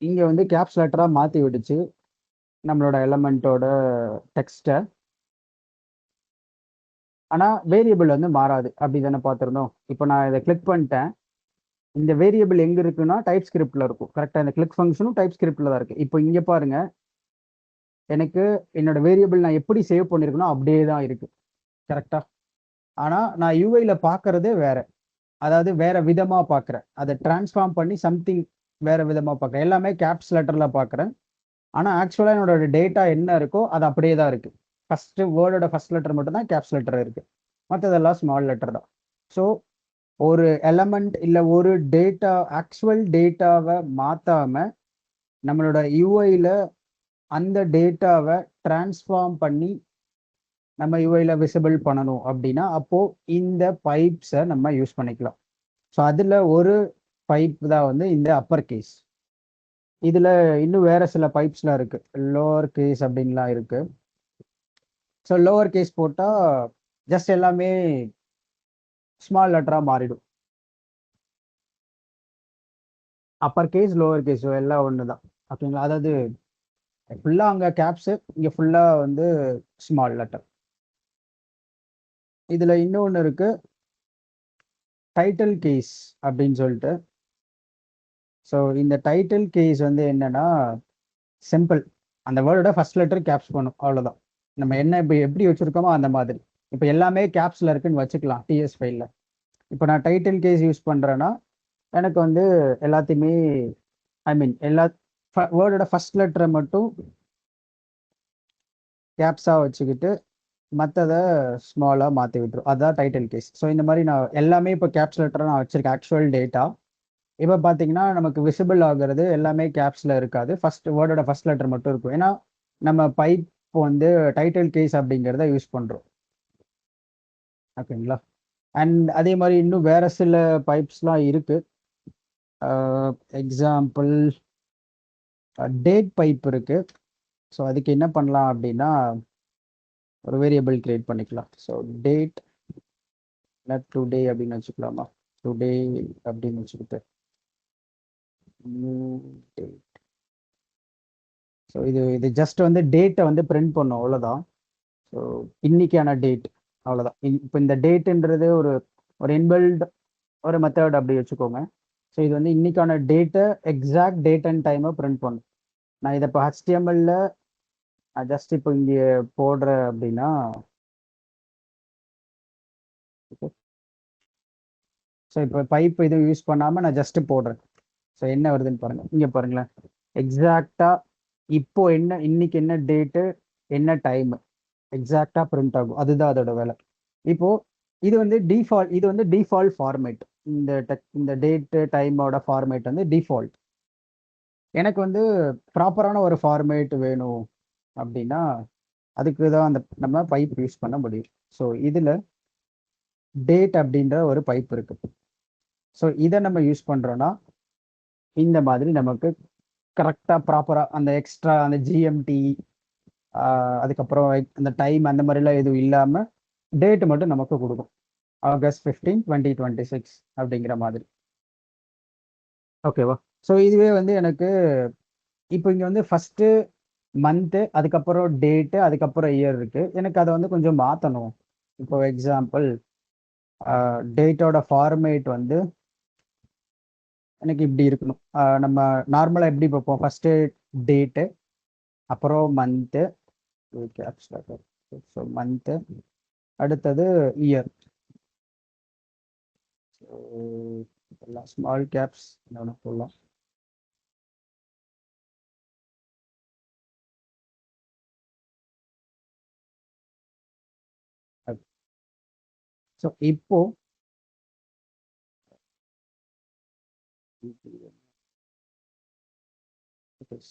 இங்க வந்து கேப்ஸ் லெட்டரா மாத்தி விடுச்சு நம்மளோட எலமெண்ட்டோட டெக்ஸ்ட்டை. ஆனா வேரியபிள் வந்து மாறாது. அப்படி தானே பார்த்துருந்தோம். இப்போ நான் இதை கிளிக் பண்ணிட்டேன். இந்த வேரியபிள் எங்க இருக்குன்னா டைப் ஸ்கிரிப்ட்ல இருக்கும். கரெக்டா இந்த கிளிக் ஃபங்க்ஷனும் டைப் ஸ்கிரிப்ட்ல தான் இருக்கு. இப்போ இங்க பாருங்க, எனக்கு என்னோட வேரியபிள் நான் எப்படி சேவ் பண்ணிருக்கணும் அப்படியே தான் இருக்கு. கரெக்டா? ஆனா நான் யூஐல பார்க்கறதே வேற. அதாவது வேற விதமா பார்க்குறேன். அதை டிரான்ஸ்ஃபார்ம் பண்ணி சம்திங் வேற விதமா பார்க்குறேன். எல்லாமே கேப்ஸ் லெட்டர்ல பார்க்குறேன். ஆனா ஆக்சுவலா என்னோட டேட்டா என்ன இருக்கோ அது அப்படியே தான் இருக்கு. ஃபர்ஸ்ட் வேர்டோட ஃபர்ஸ்ட் லெட்டர் மட்டும் தான் கேப்ஸ் லெட்டர் இருக்கு. மற்றதெல்லாம் ஸ்மால் லெட்டர் தான். ஸோ ஒரு எலமெண்ட் இல்ல ஒரு டேட்டா ஆக்சுவல் டேட்டாவை மாத்தாம நம்மளோட யூஐல அந்த டேட்டாவை டிரான்ஸ்ஃபார்ம் பண்ணி நம்ம யூஐல விசிபிள் பண்ணணும் அப்படின்னா அப்போ இந்த பைப்ஸை நம்ம யூஸ் பண்ணிக்கலாம். ஸோ அதுல ஒரு பைப் தான் வந்து இந்த அப்பர் கேஸ். இதுல இன்னும் வேற சில பைப்ஸ்லாம் இருக்கு. லோவர் கேஸ் அப்படின்லாம் இருக்கு. ஸோ லோவர் கேஸ் போட்டா ஜஸ்ட் எல்லாமே ஸ்மால் லெட்டரா மாறிடும். அப்பர் கேஸ் லோவர் கேஸ் எல்லாம் ஒன்று தான். ஓகேங்களா? அதாவது ஃபுல்லா அங்க கேப்ஸ், இங்க ஃபுல்லா வந்து ஸ்மால் லெட்டர். இதுல இன்னொன்னு இருக்கு, டைட்டில் கேஸ் அப்படின்னு சொல்லிட்டு. ஸோ இந்த டைட்டில் கேஸ் வந்து என்னன்னா சிம்பிள். அந்த வேர்டோட ஃபர்ஸ்ட் லெட்டர் கேப்ஸ் பண்ணும், அவ்வளவுதான். நம்ம என்ன இப்போ எப்படி வச்சிருக்கோமோ அந்த மாதிரி. இப்போ எல்லாமே கேப்ஸ்ல இருக்குன்னு வச்சுக்கலாம் டிஎஸ் ஃபைல்ல. இப்போ நான் டைட்டில் கேஸ் யூஸ் பண்றேன்னா எனக்கு வந்து எல்லாத்தையுமே ஐ மீன் எல்லா வேர்டோட ஃபர்ஸ்ட் லெட்டரை மட்டும் கேப்ஸா வச்சுக்கிட்டு மற்றதை ஸ்மாலாக மாற்றி விட்டுரும். அதுதான் டைட்டில் கேஸ். ஸோ இந்த மாதிரி நான் எல்லாமே இப்போ கேப்ஸ் லெட்டராக நான் வச்சிருக்கேன் ஆக்சுவல் டேட்டா. இப்போ பார்த்தீங்கன்னா நமக்கு விசிபிள் ஆகுறது எல்லாமே கேப்ஸில் இருக்காது. ஃபர்ஸ்ட் வேர்டோட ஃபர்ஸ்ட் லெட்டர் மட்டும் இருக்கும். ஏன்னா நம்ம பைப் வந்து டைட்டில் கேஸ் அப்படிங்கிறத யூஸ் பண்ணுறோம். ஓகேங்களா? அண்ட் அதே மாதிரி இன்னும் வேற சில பைப்ஸ்லாம் இருக்கு. எக்ஸாம்பிள் டேட் பைப் இருக்கு. ஸோ அதுக்கு என்ன பண்ணலாம் அப்படின்னா ஒரு வேரியபிள் கிரியேட் பண்ணிக்கலாம். ஸோ டேட் டுடே அப்படின்னு வச்சுக்கலாமா? டுடே அப்படின்னு வச்சுக்கிட்டு ஸோ இது இது ஜஸ்ட் வந்து டேட்டை வந்து பிரிண்ட் பண்ணும், அவ்வளோதான். ஸோ இன்னைக்கான டேட், அவ்வளோதான். இப்போ இந்த டேட்டுன்றது ஒரு ஒரு இன்பில்ட் ஒரு மெத்தட் அப்படி வச்சுக்கோங்க. ஸோ இது வந்து இன்னைக்கான டேட்டை எக்ஸாக்ட் டேட் அண்ட் டைமை பிரிண்ட் பண்ணும். நான் இதை இப்போ ஹெச்டிஎம்எல்ல ஜஸ்ட் இப்போ இங்கே போடுறேன் அப்படின்னா ஸோ இப்போ பைப் எதுவும் யூஸ் பண்ணாமல் நான் ஜஸ்ட் போடுறேன். ஸோ என்ன வருதுன்னு பாருங்க. இங்கே பாருங்களேன், எக்ஸாக்டா இப்போ என்ன இன்னைக்கு என்ன டேட்டு என்ன டைம் எக்ஸாக்டா பிரிண்ட் ஆகும். அதுதான் அதோட வேலை. இப்போ இது வந்து டிஃபால்ட் ஃபார்மேட். இந்த டேட்டு டைமோட ஃபார்மேட் வந்து டிஃபால்ட். எனக்கு வந்து ப்ராப்பரான ஒரு ஃபார்மேட் வேணும் அப்படின்னா அதுக்கு தான் அந்த நம்ம பைப் யூஸ் பண்ண முடியும். ஸோ இதுல டேட் அப்படின்ற ஒரு பைப் இருக்கு. ஸோ இதை நம்ம யூஸ் பண்றோம்னா இந்த மாதிரி நமக்கு கரெக்டா ப்ராப்பரா அந்த எக்ஸ்ட்ரா அந்த ஜிஎம்டி அதுக்கப்புறம் அந்த டைம் அந்த மாதிரிலாம் எதுவும் இல்லாம டேட் மட்டும் நமக்கு கொடுக்கும். ஆகஸ்ட் 15, 2026 அப்படிங்கிற மாதிரி. ஓகேவா? ஸோ இதுவே வந்து எனக்கு இப்போ இங்க வந்து ஃபர்ஸ்ட் மந்த்து, அதுக்கப்புறம் டேட்டு, அதுக்கப்புறம் இயர் இருக்கு. எனக்கு அதை வந்து கொஞ்சம் மாற்றணும். இப்போ எக்ஸாம்பிள் டேட்டோட ஃபார்மேட் வந்து எனக்கு இப்படி இருக்கணும். நம்ம நார்மலாக எப்படி பார்ப்போம்? ஃபர்ஸ்ட் டேட்டு, அப்புறம் மந்த்து, ஸோ மந்த்து, அடுத்தது இயர். எல்லாம் ஸ்மால் கேப்ஸ் சொல்லலாம். ஸோ இப்போ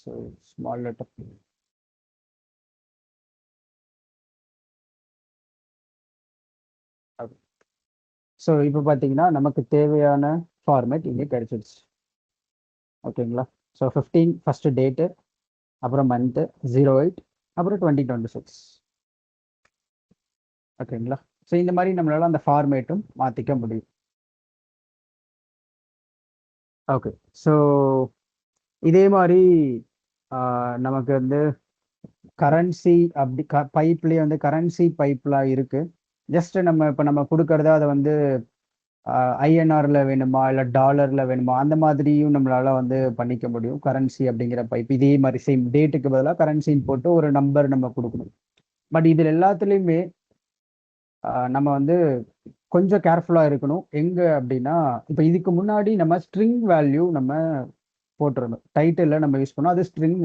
ஸோ ஸ்மால் லெட்டர். ஸோ இப்போ பார்த்தீங்கன்னா நமக்கு தேவையான ஃபார்மேட் இங்கே கிடைச்சிடுச்சு. ஓகேங்களா? ஸோ 15 ஃபர்ஸ்ட் டேட்டு, அப்புறம் மந்த்து 08, அப்புறம் 2026. ஓகேங்களா? ஸோ இந்த மாதிரி நம்மளால அந்த ஃபார்மேட்டும் மாற்றிக்க முடியும். ஓகே. ஸோ இதே மாதிரி நமக்கு வந்து கரன்சி அப்படி பைப்லேயே வந்து கரன்சி பைப்லாம் இருக்கு. ஜஸ்ட் நம்ம இப்போ நம்ம கொடுக்கறத அதை வந்து ஐஎன்ஆர்ல வேணுமா இல்லை டாலர்ல வேணுமா அந்த மாதிரியும் நம்மளால வந்து பண்ணிக்க முடியும். கரன்சி அப்படிங்கிற பைப் இதே மாதிரி சேம் டேட்டுக்கு பதிலாக கரன்சின்னு போட்டு ஒரு நம்பர் நம்ம கொடுக்கணும். பட் இதில் எல்லாத்துலேயுமே நம்ம வந்து கொஞ்சம் கேர்ஃபுல்லாக இருக்கணும். எங்கே அப்படின்னா இப்போ இதுக்கு முன்னாடி நம்ம ஸ்ட்ரிங் வேல்யூ நம்ம போட்டிருந்தோம். டைட்டிலில் நம்ம யூஸ் பண்ணோம், அது ஸ்ட்ரிங்.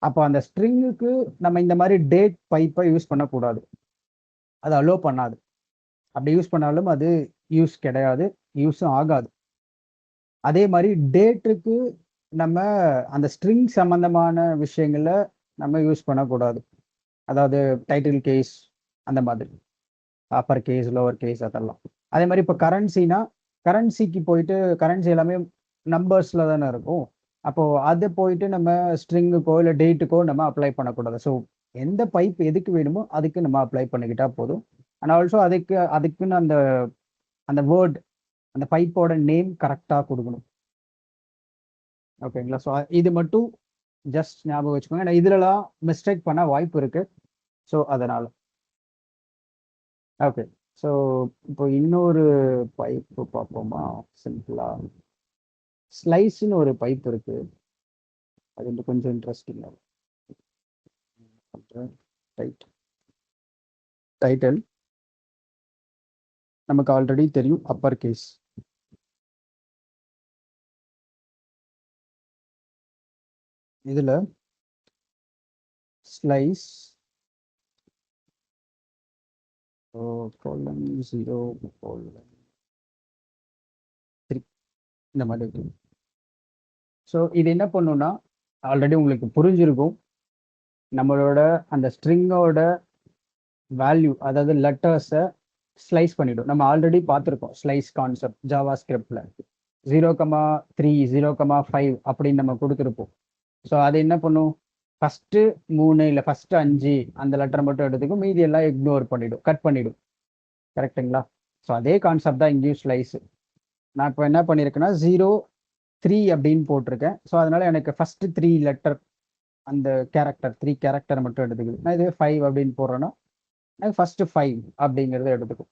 அப்போ அந்த ஸ்ட்ரிங்குக்கு நம்ம இந்த மாதிரி டேட் பைப்பை யூஸ் பண்ணக்கூடாது, அது அலோ பண்ணாது. அப்படி யூஸ் பண்ணாலும் அது யூஸ் கிடையாது, யூஸும் ஆகாது. அதே மாதிரி டேட்டுக்கு நம்ம அந்த ஸ்ட்ரிங் சம்பந்தமான விஷயங்கள நம்ம யூஸ் பண்ணக்கூடாது. அதாவது டைட்டில் கேஸ் அந்த மாதிரி அப்பர் கேஸ் லோவர் கேஸ் அதெல்லாம். அதே மாதிரி இப்போ கரன்சினா கரன்சிக்கு போயிட்டு கரன்சி எல்லாமே நம்பர்ஸ்ல தானே இருக்கும். அப்போ அதை போயிட்டு நம்ம ஸ்ட்ரிங்குக்கோ இல்லை டேட்டுக்கோ நம்ம அப்ளை பண்ணக்கூடாது. ஸோ எந்த பைப் எதுக்கு வேணுமோ அதுக்கு நம்ம அப்ளை பண்ணிக்கிட்டா போதும். அண்ட் ஆல்சோ அதுக்குன்னு அந்த அந்த வேர்ட் அந்த பைப்போட நேம் கரெக்டாக கொடுக்கணும். ஓகேங்களா? ஸோ இது மட்டும் ஜஸ்ட் ஞாபகம் வச்சுக்கோங்க. ஏன்னா இதுலலாம் மிஸ்டேக் பண்ண வாய்ப்பு இருக்கு. ஸோ அதனால ஓகே. ஸோ இப்போ இன்னொரு பைப்பு பார்ப்போமா? சிம்பிளா ஸ்லைஸ்ன்னு ஒரு பைப் இருக்கு. அது வந்து கொஞ்சம் இன்ட்ரெஸ்டிங்காக டைட்டில் நமக்கு ஆல்ரெடி தெரியும் அப்பர் கேஸ். இதுல ஸ்லைஸ் கோலன் 0:3 இந்த மாதிரி இருக்கு. ஸோ இது என்ன பண்ணுன்னா ஆல்ரெடி உங்களுக்கு புரிஞ்சிருக்கும். நம்மளோட அந்த ஸ்ட்ரிங்கோட வேல்யூ அதாவது லெட்டர்ஸை ஸ்லைஸ் பண்ணிடும். நம்ம ஆல்ரெடி பார்த்துருக்கோம் ஸ்லைஸ் கான்செப்ட் ஜாவா ஸ்கிரிப்ட்ல 0,3 0,5 அப்படின்னு நம்ம கொடுத்துருப்போம். ஸோ அது என்ன பண்ணும், ஃபர்ஸ்ட் 3 இல்லை ஃபர்ஸ்ட் 5 அந்த லெட்டர் மட்டும் எடுத்துக்கும், மீதி எல்லாம் இக்னோர் பண்ணிடும், கட் பண்ணிடும். கரெக்டுங்களா? ஸோ அதே கான்செப்ட் தான் இங்கேயும் ஸ்லைஸ். நான் இப்போ என்ன பண்ணியிருக்கேன்னா 0,3 அப்படின்னு போட்டிருக்கேன். ஸோ அதனால எனக்கு ஃபர்ஸ்ட் 3 லெட்டர் அந்த கேரக்டர் 3 கேரக்டர் மட்டும் எடுத்துக்குது. நான் இது 5 அப்படின்னு போடுறேன்னா ஃபர்ஸ்ட் 5 அப்படிங்கிறத எடுத்துக்கும்.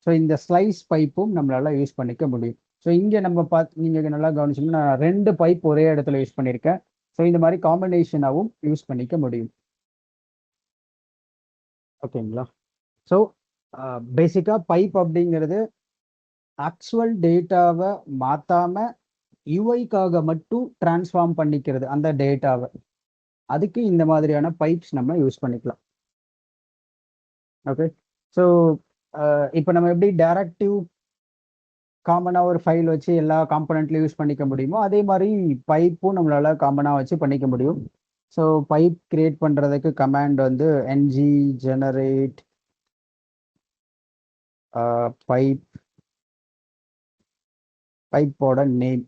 ஸோ இந்த ஸ்லைஸ் பைப்பும் நம்மளால யூஸ் பண்ணிக்க முடியும். ஸோ இங்கே நம்ம நீங்க நல்லா கவனிச்சோம்னா நான் 2 பைப் ஒரே இடத்துல யூஸ் பண்ணியிருக்கேன். ஸோ இந்த மாதிரி காம்பினேஷனாகவும் யூஸ் பண்ணிக்க முடியும். ஓகேங்களா? ஸோ பேசிக்காக பைப் அப்படிங்கிறது ஆக்சுவல் டேட்டாவை மாற்றாம யூஐக்காக மட்டும் டிரான்ஸ்ஃபார்ம் பண்ணிக்கிறது அந்த டேட்டாவை. அதுக்கு இந்த மாதிரியான பைப்ஸ் நம்ம யூஸ் பண்ணிக்கலாம். ஓகே. ஸோ இப்போ நம்ம எப்படி டைரக்டிவ் காமனாக ஒரு ஃபைல் வச்சு எல்லா காம்பனண்ட்லையும் யூஸ் பண்ணிக்க முடியுமோ அதே மாதிரி பைப்பும் நம்மளால காமனாக வச்சு பண்ணிக்க முடியும். ஸோ பைப் கிரியேட் பண்ணுறதுக்கு கமாண்ட் வந்து ng generate பைப், பைப்போட நேம்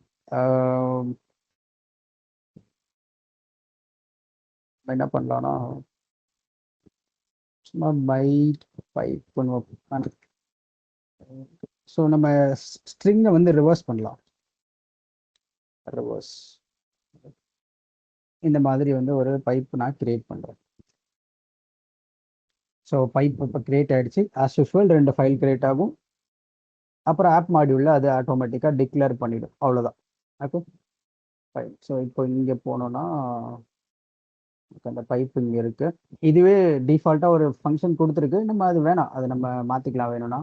என்ன பண்ணலாம்னா சும்மா பைட் பைப் பண்ணுவோம். ஸோ நம்ம ஸ்ட்ரிங்கை வந்து ரிவர்ஸ் பண்ணலாம். ரிவர்ஸ் இந்த மாதிரி வந்து ஒரு பைப் நான் கிரியேட் பண்ணுறேன். ஸோ பைப் இப்போ கிரியேட் ஆகிடுச்சு. ஆஸ் யூஸ்வல் 2 ஃபைல் கிரியேட் ஆகும். அப்புறம் ஆப் மாடியூலில் அது ஆட்டோமேட்டிக்காக டிக்ளேர் பண்ணிடும். அவ்வளோதான். Okay fine. ஸோ இப்போ இங்கே போனோன்னா அந்த பைப் இங்கே இருக்குது. இதுவே டிஃபால்ட்டாக ஒரு ஃபங்க்ஷன் கொடுத்துருக்கு. நம்ம அது வேணாம், அது நம்ம மாற்றிக்கலாம் வேணும்னா.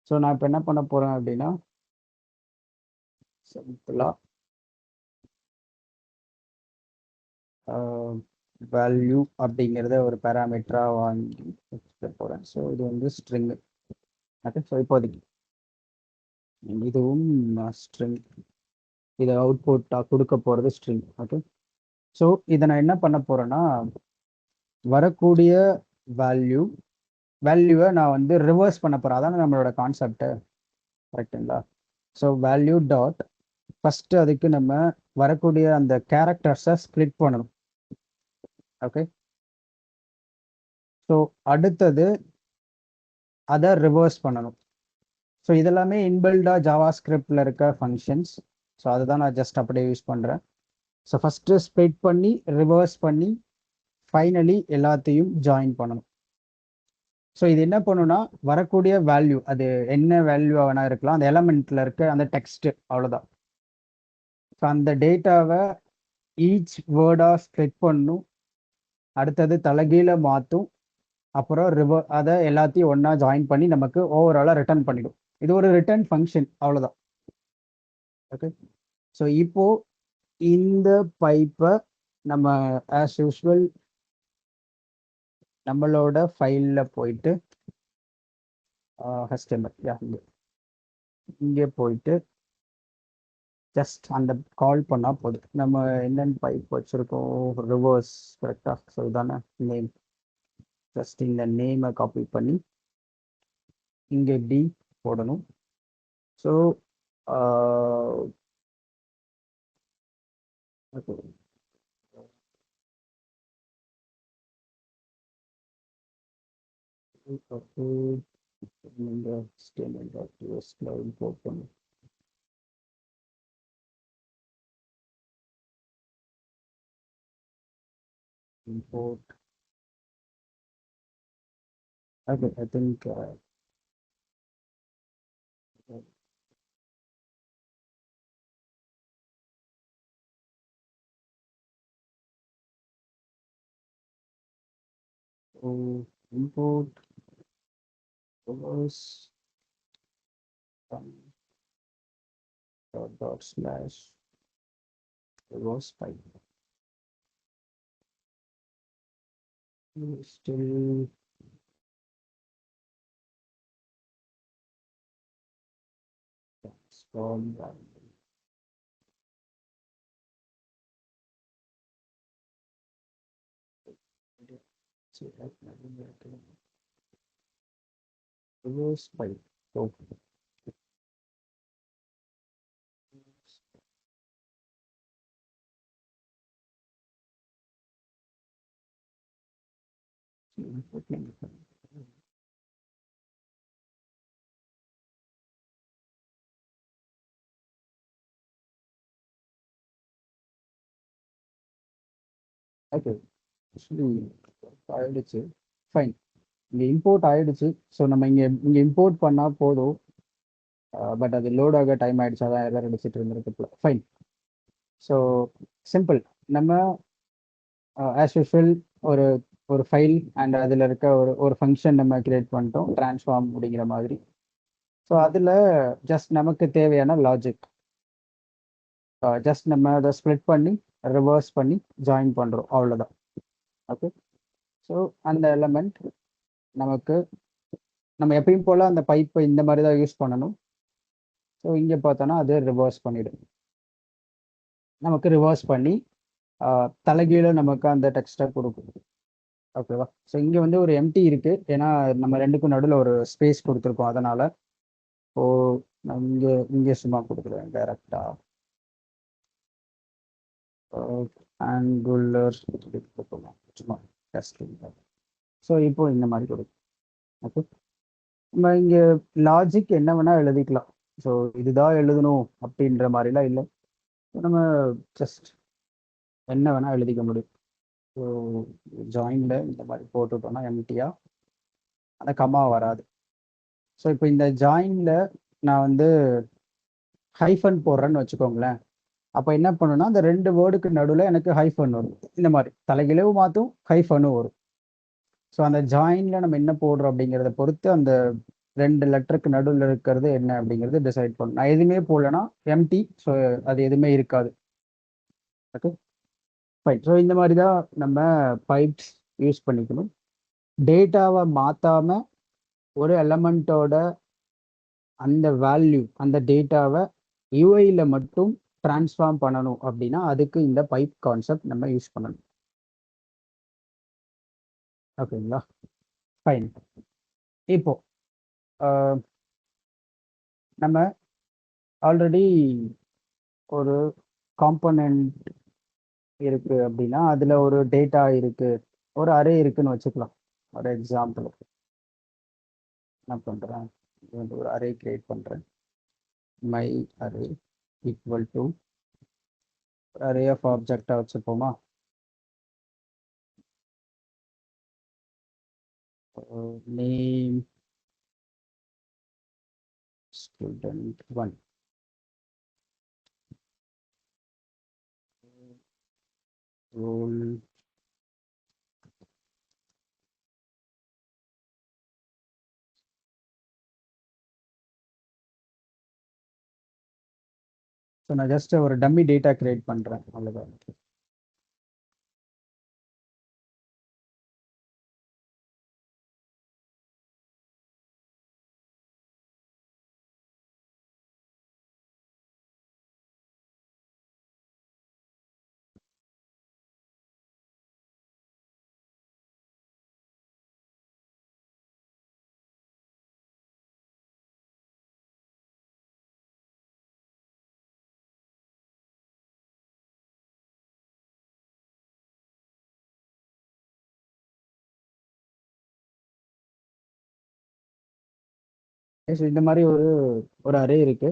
ஸோ நான் இப்போ என்ன பண்ண போகிறேன் அப்படின்னா சிம்பிளாக வேல்யூ அப்படிங்கிறத ஒரு பேராமீட்டராக வாங்கி வச்சுக்க போகிறேன். ஸோ இது வந்து ஸ்ட்ரிங்கு. ஓகே. ஸோ இப்போதைக்கு இதுவும் ஸ்ட்ரிங், இதை அவுட்புட்டாக கொடுக்க போகிறது ஸ்ட்ரிங். ஓகே. ஸோ இதை நான் என்ன பண்ண போகிறேன்னா, வரக்கூடிய வேல்யூவை நான் வந்து ரிவர்ஸ் பண்ண போகிறேன். அதான நம்மளோட கான்செப்ட். கரெக்டுங்களா? ஸோ வேல்யூ டாட் ஃபஸ்ட்டு அதுக்கு நம்ம வரக்கூடிய அந்த கேரக்டர்ஸை ஸ்ப்ளிட் பண்ணணும். ஓகே. ஸோ அடுத்தது அதை ரிவர்ஸ் பண்ணணும். ஸோ இதெல்லாமே இன்பில்டாக ஜாவா ஸ்கிரிப்டில் இருக்க ஃபங்க்ஷன்ஸ். ஸோ அதை தான் நான் ஜஸ்ட் அப்படியே யூஸ் பண்ணுறேன். ஸோ ஃபஸ்ட்டு ஸ்ப்ளிட் பண்ணி ரிவர்ஸ் பண்ணி ஃபைனலி எல்லாத்தையும் ஜாயின் பண்ணணும். ஸோ இது என்ன பண்ணுன்னா, வரக்கூடிய வேல்யூ அது என்ன வேல்யூ வேணா இருக்கலாம், அந்த எலமெண்ட்டில் இருக்க அந்த டெக்ஸ்ட்டு, அவ்வளோதான். ஸோ அந்த டேட்டாவை ஈச் வேர்டாக ஸ்ப்ளிட் பண்ணும், அடுத்தது தலைகீழ மாற்றும், அப்புறம் அதை எல்லாத்தையும் ஒன்றா ஜாயின் பண்ணி நமக்கு ஓவராலாக ரிட்டர்ன் பண்ணிடும். இது ஒரு ரிட்டர்ன் ஃபங்க்ஷன், அவ்வளோதான். ஓகே. ஸோ இப்போ இந்த பைப்பை நம்ம ஆஸ் யூஸ்வல் நம்மளோட ஃபைலில் போயிட்டு HTML இங்கே போயிட்டு ஜஸ்ட் அந்த கால் பண்ணால் போதும். நம்ம என்னென்ன பைப் வச்சுருக்கோம், ரிவர்ஸ், கரெக்டாக? ஸோ இதான நேம். ஜஸ்ட் இந்த நேமை காப்பி பண்ணி இங்கே இப்படி போடணும். So okay. இந்த HTML.jsல இம்போர்ட் பண்ணணும். Import. Okay, I think import reverse dot slash reverse pipe. Still scroll down. Reverse pipe. So okay. Actually ஆயிடுச்சு. ஃபைன். இங்கே இம்போர்ட் ஆயிடுச்சு. ஸோ நம்ம இங்கே இம்போர்ட் பண்ணால் போதும். பட் அது லோட் ஆக டைம் ஆகிடுச்சு, அதான் எல்லாம் அடிச்சுட்டு இருந்திருக்கு. ஃபைன். So simple. நம்ம ஆஸ் யூஸ்வல் ஒரு ஒரு ஃபைல் அண்ட் அதில் இருக்க ஒரு ஃபங்க்ஷன் நம்ம கிரியேட் பண்ணிட்டோம், ட்ரான்ஸ்ஃபார்ம் அப்படிங்கிற மாதிரி. ஸோ அதில் ஜஸ்ட் நமக்கு தேவையான லாஜிக் ஜஸ்ட் நம்ம அதை ஸ்ப்ளிட் பண்ணி ரிவர்ஸ் பண்ணி ஜாயின் பண்ணுறோம், அவ்வளோதான். ஓகே. ஸோ அந்த எலமெண்ட் நமக்கு நம்ம எப்பயும் போல் அந்த பைப்பை இந்த மாதிரி தான் யூஸ் பண்ணணும். ஸோ இங்கே பார்த்தோன்னா அது ரிவர்ஸ் பண்ணிவிடும். நமக்கு ரிவர்ஸ் பண்ணி தலைகீழ நமக்கு அந்த டெக்ஸ்ட்டை கொடுக்கும். ஓகேவா? ஸோ இங்கே வந்து ஒரு எம்டி இருக்குது, ஏன்னா நம்ம ரெண்டுக்கும் நடுவில் ஒரு ஸ்பேஸ் கொடுத்துருக்கோம். அதனால் நான் இங்கே சும்மா கொடுக்குறேன் டைரெக்டாக ஆங்குலர் சும்மா டெஸ்டிங். ஸோ இப்போ இந்த மாதிரி கொடுக்கும். ஓகே. நம்ம இங்கே லாஜிக் என்ன வேணால் எழுதிக்கலாம். ஸோ இதுதான் எழுதணும் அப்படின்ற மாதிரிலாம் இல்லை, நம்ம ஜஸ்ட் என்ன வேணால் எழுதிக்க முடியும். ஸோ ஜாயினில் இந்த மாதிரி போட்டுட்டோம்னா எம்டியாக அந்த கம்மா வராது. ஸோ இப்போ இந்த ஜாயினில் நான் வந்து ஹைஃபன் போடுறேன்னு வச்சுக்கோங்களேன். அப்போ என்ன பண்ணுன்னா, அந்த ரெண்டு வேர்டுக்கு நடுவில் எனக்கு ஹைஃபன் வரும். இந்த மாதிரி தலைகிழவும் மாற்றும், ஹைஃபனும் வரும். ஸோ அந்த ஜாயினில் நம்ம என்ன போடுறோம் அப்படிங்கிறத பொறுத்து அந்த ரெண்டு லெட்டருக்கு நடுவில் இருக்கிறது என்ன அப்படிங்கிறது டிசைட் பண்ணணும். நான் எதுவுமே போடலன்னா எம்டி, ஸோ அது எதுவுமே இருக்காது. Okay fine. ஸோ இந்த மாதிரி தான் நம்ம பைப்ஸ் யூஸ் பண்ணிக்கணும். டேட்டாவை மாற்றாமல் ஒரு எலமெண்ட்டோட அந்த வேல்யூ அந்த டேட்டாவை யூஐல மட்டும் டிரான்ஸ்ஃபார்ம் பண்ணணும் அப்படின்னா அதுக்கு இந்த பைப் கான்செப்ட் நம்ம யூஸ் பண்ணணும். ஓகேங்களா, ஃபைன். இப்போ நம்ம ஆல்ரெடி ஒரு காம்பனன்ட் இருக்கு அப்படின்னா அதுல ஒரு டேட்டா இருக்கு, ஒரு அரே இருக்குன்னு வச்சுக்கலாம். ஒரு எக்ஸாம்பிள் என்ன பண்றேன், ஒரு அரே கிரியேட் பண்றேன். My array equal to array of ஆப்ஜெக்டா வச்சுப்போமா. நேம் student 1, roll ஸோ நான் ஜஸ்ட் ஒரு டம்மி டேட்டா கிரியேட் பண்றேன், அவ்வளவுதான். ஸோ இந்த மாதிரி ஒரு ஒரு அரே இருக்கு.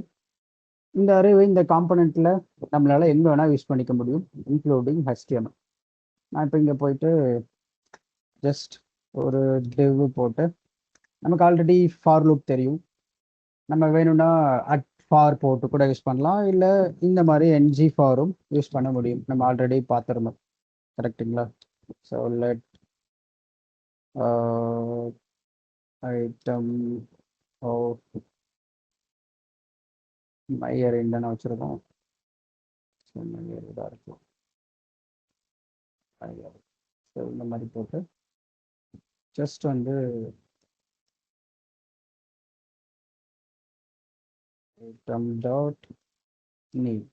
இந்த அரேவை இந்த காம்பனண்ட்ல நம்மளால எங்க வேணா யூஸ் பண்ணிக்க முடியும், இன்க்ளூடிங் HTML. நான் இப்போ இங்க போயிட்டு ஜஸ்ட் ஒரு div போட்டு, நமக்கு ஆல்ரெடி ஃபார் லூப் தெரியும், நம்ம வேணும்னா அட் ஃபார் போட்டு கூட யூஸ் பண்ணலாம், இல்லை இந்த மாதிரி NG ஃபாரும் யூஸ் பண்ண முடியும். நம்ம ஆல்ரெடி பார்த்துருந்தோம், கரெக்டுங்களா. So let item my array தானே வச்சுருக்கோம். ஸோ மை அரே தான் இருக்கும். ஸோ இந்த மாதிரி போட்டு ஜஸ்ட் வந்து item dot name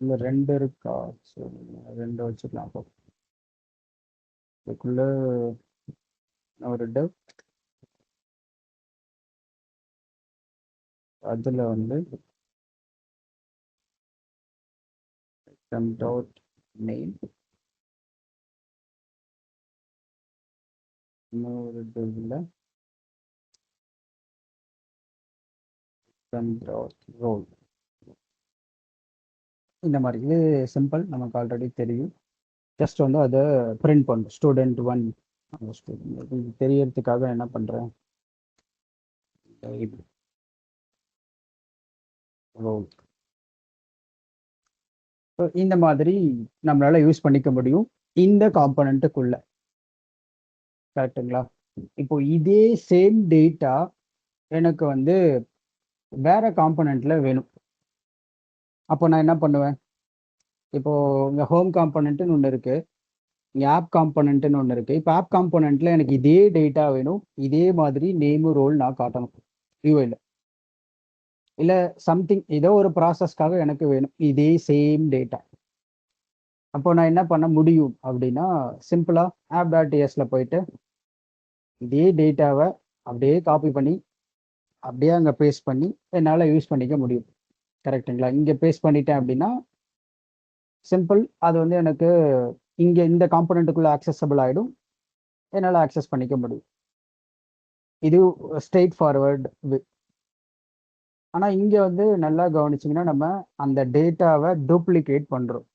இந்த ரெண்டு இருக்கா, ஸோ ரெண்டு வச்சுக்கலாம். அப்போ இதுக்குள்ள ஒரு div, அதில் வந்து item dot name, இன்னொரு divல item dot role. இந்த மாதிரி இது சிம்பிள், நமக்கு ஆல்ரெடி தெரியும். ஜஸ்ட் வந்து அதை பிரிண்ட் பண்ணும் ஸ்டூடெண்ட் 1. இது தெரியறதுக்காக என்ன பண்றேன், role. இந்த மாதிரி நம்மளால யூஸ் பண்ணிக்க முடியும் இந்த காம்பனண்ட்டுக்குள்ள, கரெக்டுங்களா. இப்போ இதே சேம் டேட்டா எனக்கு வந்து வேற காம்பனண்ட்ல வேணும். அப்போ நான் என்ன பண்ணுவேன், இப்போ இங்க ஹோம் காம்பனண்ட்னு ஒன்று இருக்கு, இங்க ஆப் காம்பனண்ட்னு ஒன்று இருக்கு. இப்போ ஆப் காம்பனண்ட்ல எனக்கு இதே டேட்டா வேணும், இதே மாதிரி நேமு ரோல் நான் காட்டணும் யூஐல, இல்ல சம்திங் ஏதோ ஒரு ப்ராசஸ்க்காக எனக்கு வேணும் இதே சேம் டேட்டா. அப்போ நான் என்ன பண்ண முடியும் அப்படின்னா, சிம்பிளா app.tsல போயிட்டு இதே டேட்டாவை அப்படியே காப்பி பண்ணி அப்படியே அங்கே பேஸ்ட் பண்ணி என்னால் யூஸ் பண்ணிக்க முடியும், கரெக்டுங்களா. இங்கே பேஸ்ட் பண்ணிட்டேன் அப்படின்னா சிம்பிள், அது வந்து எனக்கு இங்கே இந்த காம்பனண்ட்டுக்குள்ள ஆக்சசபிள் ஆகிடும், என்னால் ஆக்சஸ் பண்ணிக்க முடியும். இது ஸ்ட்ரெயிட் ஃபார்வர்ட். ஆனால் இங்கே வந்து நல்லா கவனிச்சிங்கன்னா நம்ம அந்த டேட்டாவை டூப்ளிகேட் பண்ணுறோம்,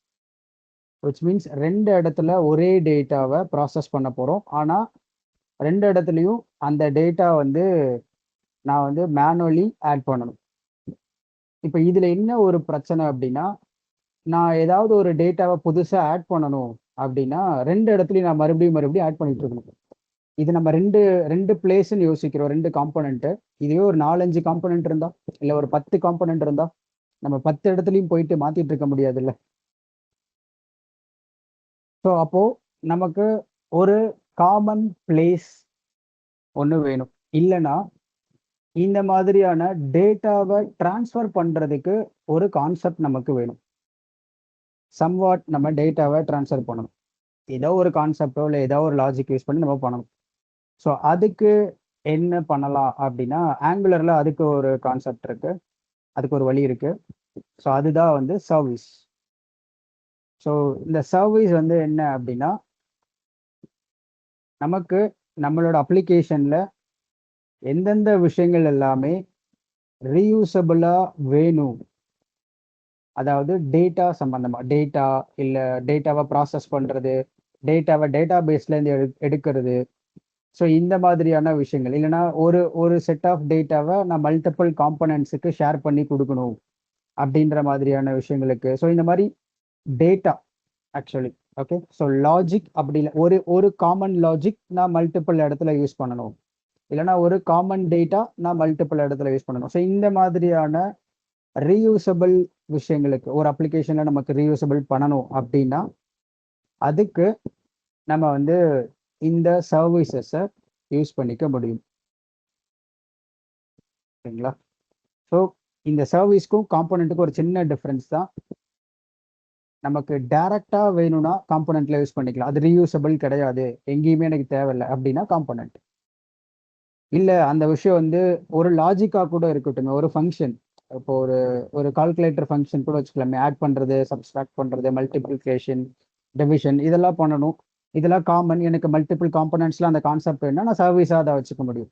விச் மீன்ஸ் ரெண்டு இடத்துல ஒரே டேட்டாவை ப்ராசஸ் பண்ண போகிறோம். ஆனால் ரெண்டு இடத்துலையும் அந்த டேட்டா வந்து நான் வந்து மேனுவலி ஆட் பண்ணணும். இப்போ இதில் என்ன ஒரு பிரச்சனை அப்படின்னா, நான் ஏதாவது ஒரு டேட்டாவை புதுசாக ஆட் பண்ணணும் அப்படின்னா ரெண்டு இடத்துலையும் நான் மறுபடியும் ஆட் பண்ணிட்டு இருக்கணும். இது நம்ம ரெண்டு ரெண்டு பிளேஸ்ன்னு யோசிக்கிறோம், ரெண்டு காம்பனண்ட்டு. இதுவே ஒரு 4-5 காம்பனண்ட் இருந்தா, இல்லை ஒரு 10 காம்பனண்ட் இருந்தா நம்ம 10 இடத்துலையும் போயிட்டு மாத்திட்டு இருக்க முடியாதுல்ல. ஸோ அப்போ நமக்கு ஒரு காமன் பிளேஸ் ஒன்று வேணும். இல்லைன்னா இந்த மாதிரியான டேட்டாவை டிரான்ஸ்ஃபர் பண்ணுறதுக்கு ஒரு கான்செப்ட் நமக்கு வேணும். சம்வாட் நம்ம டேட்டாவை ட்ரான்ஸ்ஃபர் பண்ணணும். ஏதோ ஒரு கான்செப்டோ இல்லை ஏதோ ஒரு லாஜிக் யூஸ் பண்ணி நம்ம பண்ணணும். ஸோ அதுக்கு என்ன பண்ணலாம் அப்படின்னா, ஆங்குலரில் அதுக்கு ஒரு கான்செப்ட் இருக்கு, அதுக்கு ஒரு வழி இருக்கு. ஸோ அதுதான் வந்து சர்வீஸ். ஸோ இந்த சர்வீஸ் வந்து என்ன அப்படின்னா, நமக்கு நம்மளோட அப்ளிகேஷனில் எந்தெந்த விஷயங்கள் எல்லாமே ரீயூசபிளா வேணும், அதாவது டேட்டா சம்பந்தமா, டேட்டா இல்லை டேட்டாவை ப்ராசஸ் பண்ணுறது, டேட்டாவை டேட்டா பேஸ்லேருந்து எடுக்கிறது. ஸோ இந்த மாதிரியான விஷயங்கள். இல்லைன்னா ஒரு ஒரு செட் ஆஃப் டேட்டாவை நான் மல்டிபிள் காம்பனன்ட்ஸுக்கு ஷேர் பண்ணி கொடுக்கணும் அப்படின்ற மாதிரியான விஷயங்களுக்கு. ஸோ இந்த மாதிரி data actually okay. So logic அப்படி இல்லை, ஒரு ஒரு காமன் லாஜிக் நான் மல்டிபிள் இடத்துல யூஸ் பண்ணணும், இல்லைன்னா ஒரு காமன் டேட்டா நான் மல்டிபிள் இடத்துல யூஸ் பண்ணணும். ஸோ இந்த மாதிரியான ரீயூசபிள் விஷயங்களுக்கு ஒரு அப்ளிகேஷனில் நமக்கு ரீயூசபிள் பண்ணணும் அப்படின்னா அதுக்கு நம்ம வந்து இந்த சர்வீசஸை யூஸ் பண்ணிக்க முடியும். சரிங்களா? ஸோ இந்த சர்வீஸ்க்கும் காம்போனண்ட்டுக்கும் ஒரு சின்ன டிஃப்ரென்ஸ் தான். நமக்கு டைரக்டா வேணும்னா காம்போனண்ட்ல யூஸ் பண்ணிக்கலாம், அது ரீயூசபிள் கிடையாது, எங்கேயுமே எனக்கு தேவையில்லை அப்படின்னா காம்போனண்ட். இல்லை அந்த விஷயம் வந்து ஒரு லாஜிக்காக கூட இருக்கட்டும், ஒரு ஃபங்க்ஷன், இப்போ ஒரு ஒரு கால்குலேட்டர் ஃபங்க்ஷன் கூட வச்சுக்கலாமே, ஆட் பண்ணுறது, சப்ஸ்ட்ராக்ட் பண்ணுறது, மல்டிப்ளிகேஷன், டிவிஷன், இதெல்லாம் பண்ணணும். இதெல்லாம் காமன். எனக்கு மல்டிபிள் காம்போனன்ட்ஸ்லாம் அந்த கான்செப்ட் வேணும்னா நான் சர்வீஸாக அதை வச்சுக்க முடியும்.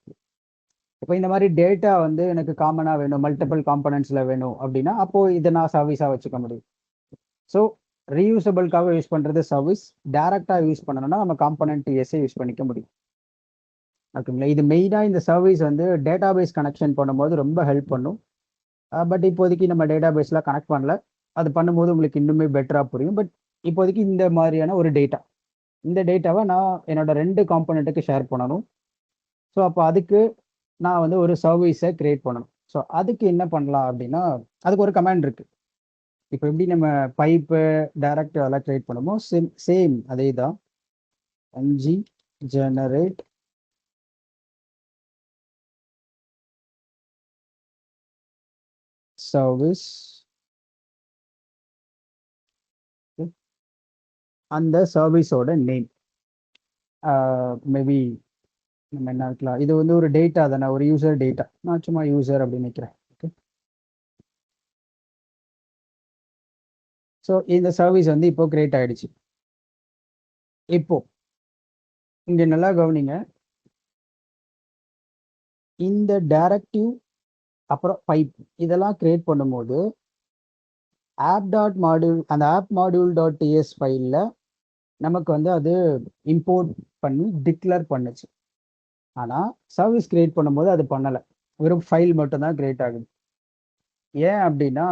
இப்போ இந்த மாதிரி டேட்டா வந்து எனக்கு காமனாக வேணும், மல்டிபிள் காம்போனன்ட்ஸில் வேணும் அப்படின்னா அப்போது இதை நான் சர்வீஸாக வச்சுக்க முடியும். ஸோ ரீயூசபிள்காக யூஸ் பண்ணுறது சர்வீஸ், டேரெக்டாக யூஸ் பண்ணணும்னா நம்ம காம்போனன்ட் டிஎஸ்ஸை யூஸ் பண்ணிக்க முடியும். ஓகேங்களா? இது மெயினாக இந்த சர்வீஸ் வந்து டேட்டாபேஸ் கனெக்ஷன் பண்ணும்போது ரொம்ப ஹெல்ப் பண்ணும். பட் இப்போதைக்கு நம்ம டேட்டாபேஸ்லாம் கனெக்ட் பண்ணல. அது பண்ணும்போது உங்களுக்கு இன்னுமே பெட்டராக புரியும். பட் இப்போதைக்கு இந்த மாதிரியான ஒரு டேட்டா, இந்த டேட்டாவை நான் என்னோட 2 காம்போனண்ட்டுக்கு ஷேர் பண்ணணும். ஸோ அப்போ அதுக்கு நான் வந்து ஒரு சர்வீஸை கிரியேட் பண்ணணும். ஸோ அதுக்கு என்ன பண்ணலாம் அப்படின்னா, அதுக்கு ஒரு கமாண்ட் இருக்கு. இப்போ எப்படி நம்ம பைப்பு டைரக்ட் அதெல்லாம் கிரியேட் பண்ணுமோ சேம் அதே தான். ng generate service, அந்த சர்வீஸோட நேம் மேபி நம்ம என்ன இருக்கலாம், இது வந்து ஒரு டேட்டா தானே, ஒரு யூசர் டேட்டா, நான் சும்மா யூசர் அப்படின்னு நினைக்கிறேன். ஓகே. ஸோ இந்த சர்வீஸ் வந்து இப்போ கிரியேட் ஆயிடுச்சு. இப்போ இங்க நல்லா கவனிங்க, இந்த டைரக்டிவ் அப்புறம் பைப் இதெல்லாம் கிரியேட் பண்ணும்போது ஆப் டாட் மாடியூல், அந்த ஆப் மாடியூல் டாட் டிஎஸ் ஃபைலில் நமக்கு வந்து அது இம்போர்ட் பண்ணி டிக்ளேர் பண்ணுச்சு. ஆனால் சர்வீஸ் கிரியேட் பண்ணும்போது அது பண்ணலை, வெறும் ஃபைல் மட்டும்தான் கிரியேட் ஆகுது. ஏன் அப்படின்னா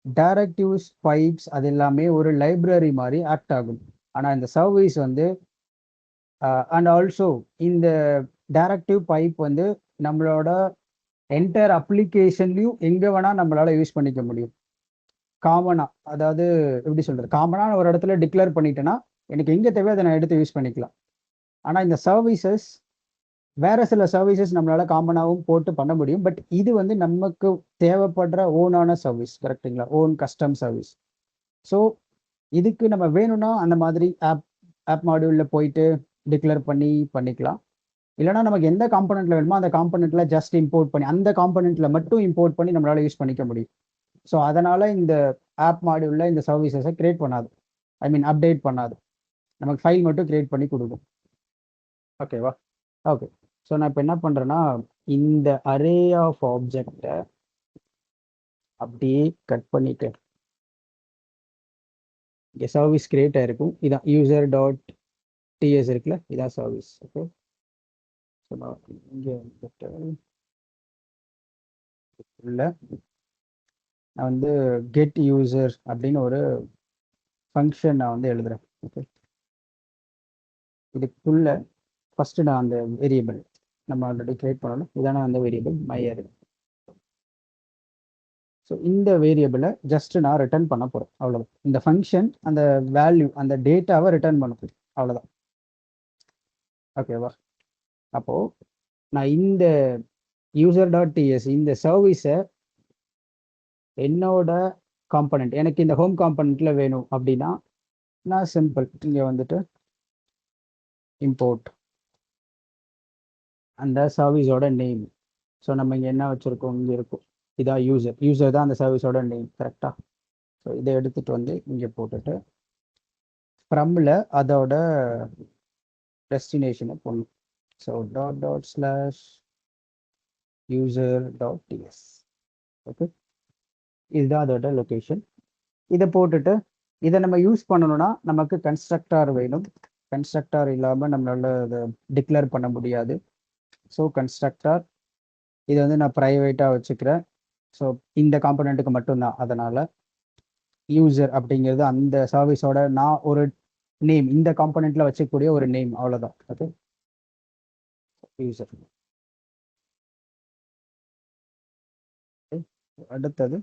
டைரக்டிவ்ஸ், பைப்ஸ் அது எல்லாமே ஒரு லைப்ரரி மாதிரி ஆக்ட் ஆகும். ஆனால் இந்த சர்வீஸ் வந்து அண்ட் ஆல்சோ இந்த டைரக்டிவ் பைப் வந்து நம்மளோட என்டையர் அப்ளிகேஷன்லையும் எங்கே வேணால் நம்மளால் யூஸ் பண்ணிக்க முடியும். காமனாக, அதாவது எப்படி சொல்கிறது, காமனான ஒரு இடத்துல டிக்ளேர் பண்ணிட்டேன்னா எனக்கு எங்கே தேவையோ அதை நான் எடுத்து யூஸ் பண்ணிக்கலாம். ஆனால் இந்த சர்வீசஸ் வேறு சில சர்வீசஸ் நம்மளால் காமனாகவும் போட்டு பண்ண முடியும். பட் இது வந்து நமக்கு தேவைப்படுற ஓனான சர்வீஸ், கரெக்டுங்களா? Own custom service. ஸோ இதுக்கு நம்ம வேணும்னா அந்த மாதிரி ஆப் மாடியூலில் போயிட்டு டிக்ளேர் பண்ணி பண்ணிக்கலாம். இல்லைனா நமக்கு எந்த காம்பனண்ட்டில் வேணுமோ அந்த காம்பனண்ட்டில் ஜஸ்ட் இம்போர்ட் பண்ணி, அந்த காம்பனண்ட்டில் மட்டும் இம்போர்ட் பண்ணி நம்மளால் யூஸ் பண்ணிக்க முடியும். ஸோ அதனால் இந்த ஆப் மாடியூலில் இந்த சர்வீசஸை கிரியேட் பண்ணாது, ஐ மீன் அப்டேட் பண்ணாது, நமக்கு ஃபைல் மட்டும் கிரியேட் பண்ணி கொடுக்கும். ஓகேவா? ஓகே. ஸோ நான் இப்போ என்ன பண்ணுறேன்னா, இந்த அரே ஆஃப் ஆப்ஜெக்டை அப்படியே கட் பண்ணிட்டு இங்கே சர்வீஸ் கிரியேட் ஆகிருக்கும், இதான் யூசர் டாட் டிஎஸ் இருக்குல்ல, இதான் சர்வீஸ். ஓகே. ஸோ நான் இங்கே உள்ள நான் வந்து கெட் யூசர் அப்படின்னு ஒரு ஃபங்க்ஷன் நான் வந்து எழுதுறேன். ஓகே. இதுக்குள்ள ஃபஸ்ட்டு நான் அந்த வேரியபிள் நம்ம ஆல்ரெடி கிரியேட் பண்ணணும், இதான அந்த வேரியபிள் மை அரே. ஸோ இந்த வேரியபிளை ஜஸ்ட் நான் ரிட்டர்ன் பண்ண போகிறேன், அவ்வளோதான். இந்த ஃபங்க்ஷன் அந்த வேல்யூ, அந்த டேட்டாவை ரிட்டர்ன் பண்ண போகுது, அவ்வளோதான். ஓகேவா? அப்போது நான் இந்த user.ts இந்த சர்வீஸை என்னோட காம்பனண்ட் எனக்கு இந்த ஹோம் காம்பனண்ட்ல வேணும் அப்படின்னா நான் சிம்பிள் இங்கே வந்துட்டு இம்போர்ட் அந்த சர்வீஸோட நேம். ஸோ நம்ம இங்கே என்ன வச்சுருக்கோம், இங்கே இருக்கும், இதான் யூசர் தான் அந்த சர்வீஸோட நேம், கரெக்டாக? ஸோ இதை எடுத்துகிட்டு வந்து இங்கே போட்டுட்டு ஃப்ரம்மில் அதோட டெஸ்டினேஷனை போடணும். So ./user.ts. ஓகே, இதுதான் அதோட லொக்கேஷன். இதை போட்டுட்டு இதை நம்ம யூஸ் பண்ணணும்னா நமக்கு கன்ஸ்ட்ரக்டார் வேணும். கன்ஸ்ட்ரக்டார் இல்லாமல் நம்மளால அதை டிக்ளேர் பண்ண முடியாது. ஸோ கன்ஸ்ட்ரக்டார் இதை வந்து நான் ப்ரைவேட்டாக வச்சுக்கிறேன். ஸோ இந்த காம்பனண்ட்டுக்கு மட்டும்தான். அதனால் யூசர் அப்படிங்கிறது அந்த சர்வீஸோட நான் ஒரு நேம், இந்த காம்பனண்ட்டில் வச்சுக்கக்கூடிய ஒரு நேம், அவ்வளோதான். Okay, user. அடுத்தது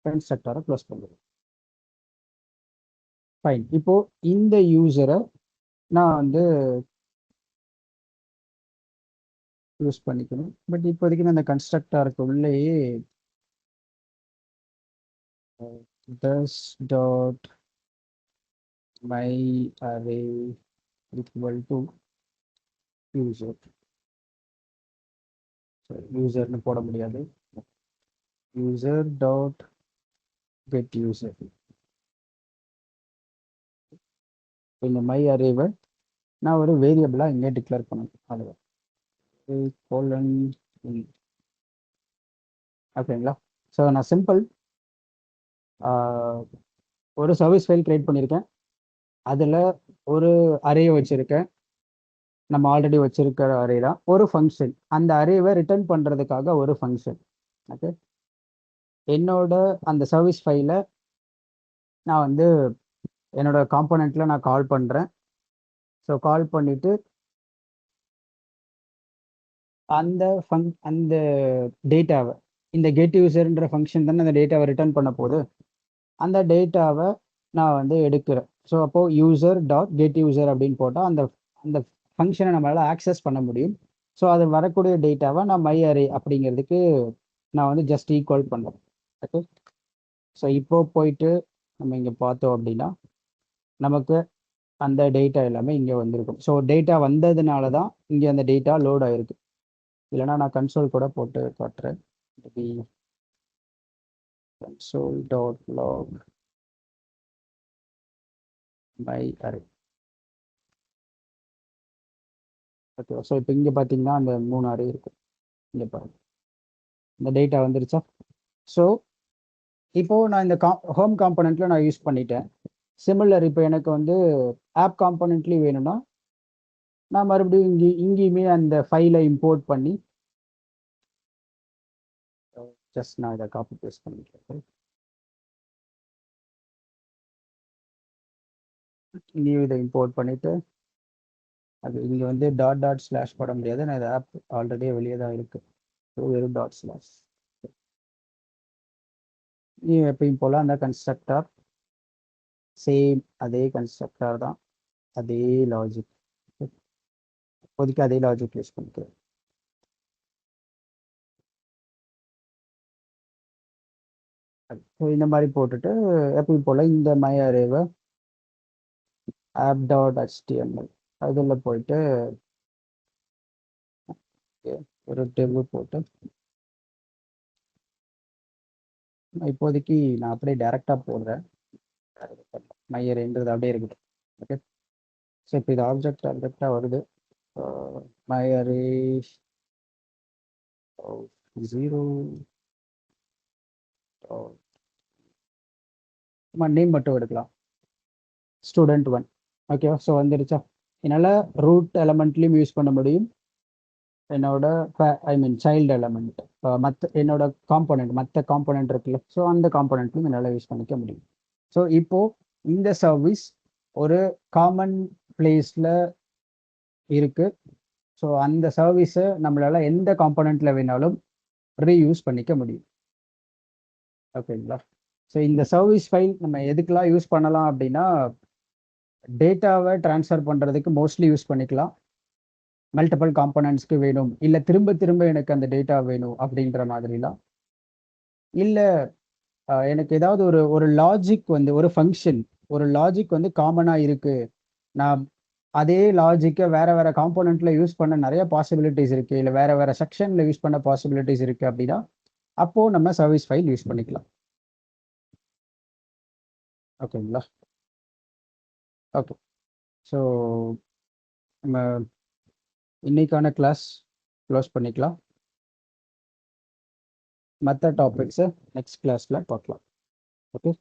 கன்ஸ்ட்ரக்டரை க்ளோஸ் பண்ணுறது. ஃபைன். இப்போ இந்த யூசரை நான் வந்து யூஸ் பண்ணிக்கணும். பட் இப்போதைக்கு நான் அந்த கன்ஸ்ட்ரக்டருக்கு உள்ளேயே this dot my array equal to user. So userன்னு போட முடியாது. user dot get user. இந்த மை அரேவை நான் ஒரு வேரியபிளாக இங்கே டிக்ளேர் பண்ணணும். அதுதான் கோலன். ஓகேங்களா? ஸோ நான் சிம்பிள் ஒரு சர்வீஸ் ஃபைல் கிரியேட் பண்ணியிருக்கேன். அதில் ஒரு அரேயை வச்சுருக்கேன். நம்ம ஆல்ரெடி வச்சுருக்கிற அரே தான் ஒரு ஃபங்க்ஷன். அந்த அரேவை ரிட்டர்ன் பண்ணுறதுக்காக ஒரு ஃபங்க்ஷன். ஓகே, என்னோட அந்த சர்வீஸ் ஃபைலை நான் வந்து என்னோட காம்போனண்ட்டில் நான் கால் பண்ணுறேன். ஸோ கால் பண்ணிவிட்டு அந்த டேட்டாவை, இந்த கெட் யூசர்ன்ற ஃபங்க்ஷன் தானே அந்த டேட்டாவை ரிட்டர்ன் பண்ண போகுது. அந்த டேட்டாவை நான் வந்து எடுக்கிறேன். ஸோ அப்போது யூசர் டாட் கெட் யூசர் அப்படின்னு போட்டால் அந்த அந்த ஃபங்க்ஷனை நம்மளால் ஆக்சஸ் பண்ண முடியும். ஸோ அது வரக்கூடிய டேட்டாவை நான் மை அரே அப்படிங்கிறதுக்கு நான் வந்து ஜஸ்ட் ஈக்குவல் பண்ணுறேன். ஓகே, ஸோ இப்போ போயிட்டு நம்ம இங்கே பார்த்தோம் அப்படின்னா நமக்கு அந்த டேட்டா எல்லாமே இங்கே வந்திருக்கும். ஸோ டேட்டா வந்ததுனால தான் இங்கே அந்த டேட்டா லோட் ஆகிருக்கு. இல்லைனா நான் கன்சோல் கூட போட்டு காட்டுறேன். console.log my array. Okay, so இப்போ இங்கே பார்த்தீங்கன்னா அந்த 3 அரே இருக்கும். இங்கே பாருங்க, இந்த டேட்டா வந்துருச்சா? ஸோ இப்போது நான் இந்த ஹோம் காம்பனண்ட்டில் நான் யூஸ் பண்ணிட்டேன். சிமிலர் இப்போ எனக்கு வந்து ஆப் காம்பனண்ட்லேயும் வேணும்னா நான் மறுபடியும் இங்கேயுமே அந்த ஃபைலை இம்போர்ட் பண்ணி ஜஸ்ட் நான் இதை காப்பி பேஸ்ட் பண்ணிக்கிறேன். இங்கேயும் இதை இம்போர்ட் பண்ணிவிட்டு அது இங்கே வந்து டாட் போட முடியாது. நான் இது ஆப் ஆல்ரெடி வெளியே தான் இருக்குது. ஸோ வெறும் டாட்/. நீ எப்பயும் போல் அந்த கன்ஸ்ட்ரக்டர் சேம் அதே கன்ஸ்ட்ரக்டர் தான், அதே லாஜிக். இப்போதைக்கு அதே லாஜிக் யூஸ் பண்ணிக்கிறேன். ஸோ இந்த மாதிரி போட்டுட்டு எப்பயும் போல் இந்த மை அரேவை app.html அதில் போயிட்டு ஒரு டெபிள் போட்டு இப்போதைக்கு நான் அப்படியே டைரெக்டாக போடுறேன். மை அரேன்றது அப்படியே இருக்குது. ஓகே, ஸோ இப்போ இது ஆப்ஜெக்டாக வருது. மை அரே 0 நேம் மட்டும் எடுக்கலாம், student 1. ஓகேவா? ஸோ வந்துடுச்சா? என்னால் ரூட் எலமெண்ட்லேயும் யூஸ் பண்ண முடியும், என்னோட சைல்டு எலமெண்ட் மற்ற என்னோட காம்போனண்ட், மற்ற காம்போனண்ட் இருக்குல்ல, ஸோ அந்த காம்போனண்ட்லையும் என்னால் யூஸ் பண்ணிக்க முடியும். ஸோ இப்போது இந்த சர்வீஸ் ஒரு காமன் பிளேஸில் இருக்குது. ஸோ அந்த சர்வீஸை நம்மளால் எந்த காம்போனண்ட்டில் வேணாலும் ரீயூஸ் பண்ணிக்க முடியும். ஓகேங்களா? ஸோ இந்த சர்வீஸ் ஃபைல் நம்ம எதுக்கெல்லாம் யூஸ் பண்ணலாம் அப்படின்னா டேட்டாவை ட்ரான்ஸ்ஃபர் பண்ணுறதுக்கு மோஸ்ட்லி யூஸ் பண்ணிக்கலாம். மல்டிபிள் காம்போனன்ட்ஸ்க்கு வேணும், இல்ல திரும்ப திரும்ப எனக்கு அந்த டேட்டா வேணும் அப்படின்ற மாதிரிலாம். இல்ல எனக்கு ஏதாவது ஒரு ஒரு லாஜிக் வந்து ஒரு ஃபங்ஷன், ஒரு லாஜிக் வந்து காமனா இருக்கு. நான் அதே லாஜிக்க வேற வேற காம்போனன்ட்ல யூஸ் பண்ண நெறைய பாசிபிலிட்டீஸ் இருக்கு. இல்ல வேற வேற செக்ஷன்ல யூஸ் பண்ண பாசிபிலிட்டீஸ் இருக்கு அப்படின்னா, அப்போ நம்ம சர்வீஸ் ஃபைல் யூஸ் பண்ணிக்கலாம். ஓகேங்களா? ஓகே. ஸோ நம்ம இன்னைக்கான கிளாஸ் க்ளோஸ் பண்ணிக்கலாம். மத்த டாபிக்ஸ நெக்ஸ்ட் கிளாஸ்ல பார்க்கலாம். ஓகே.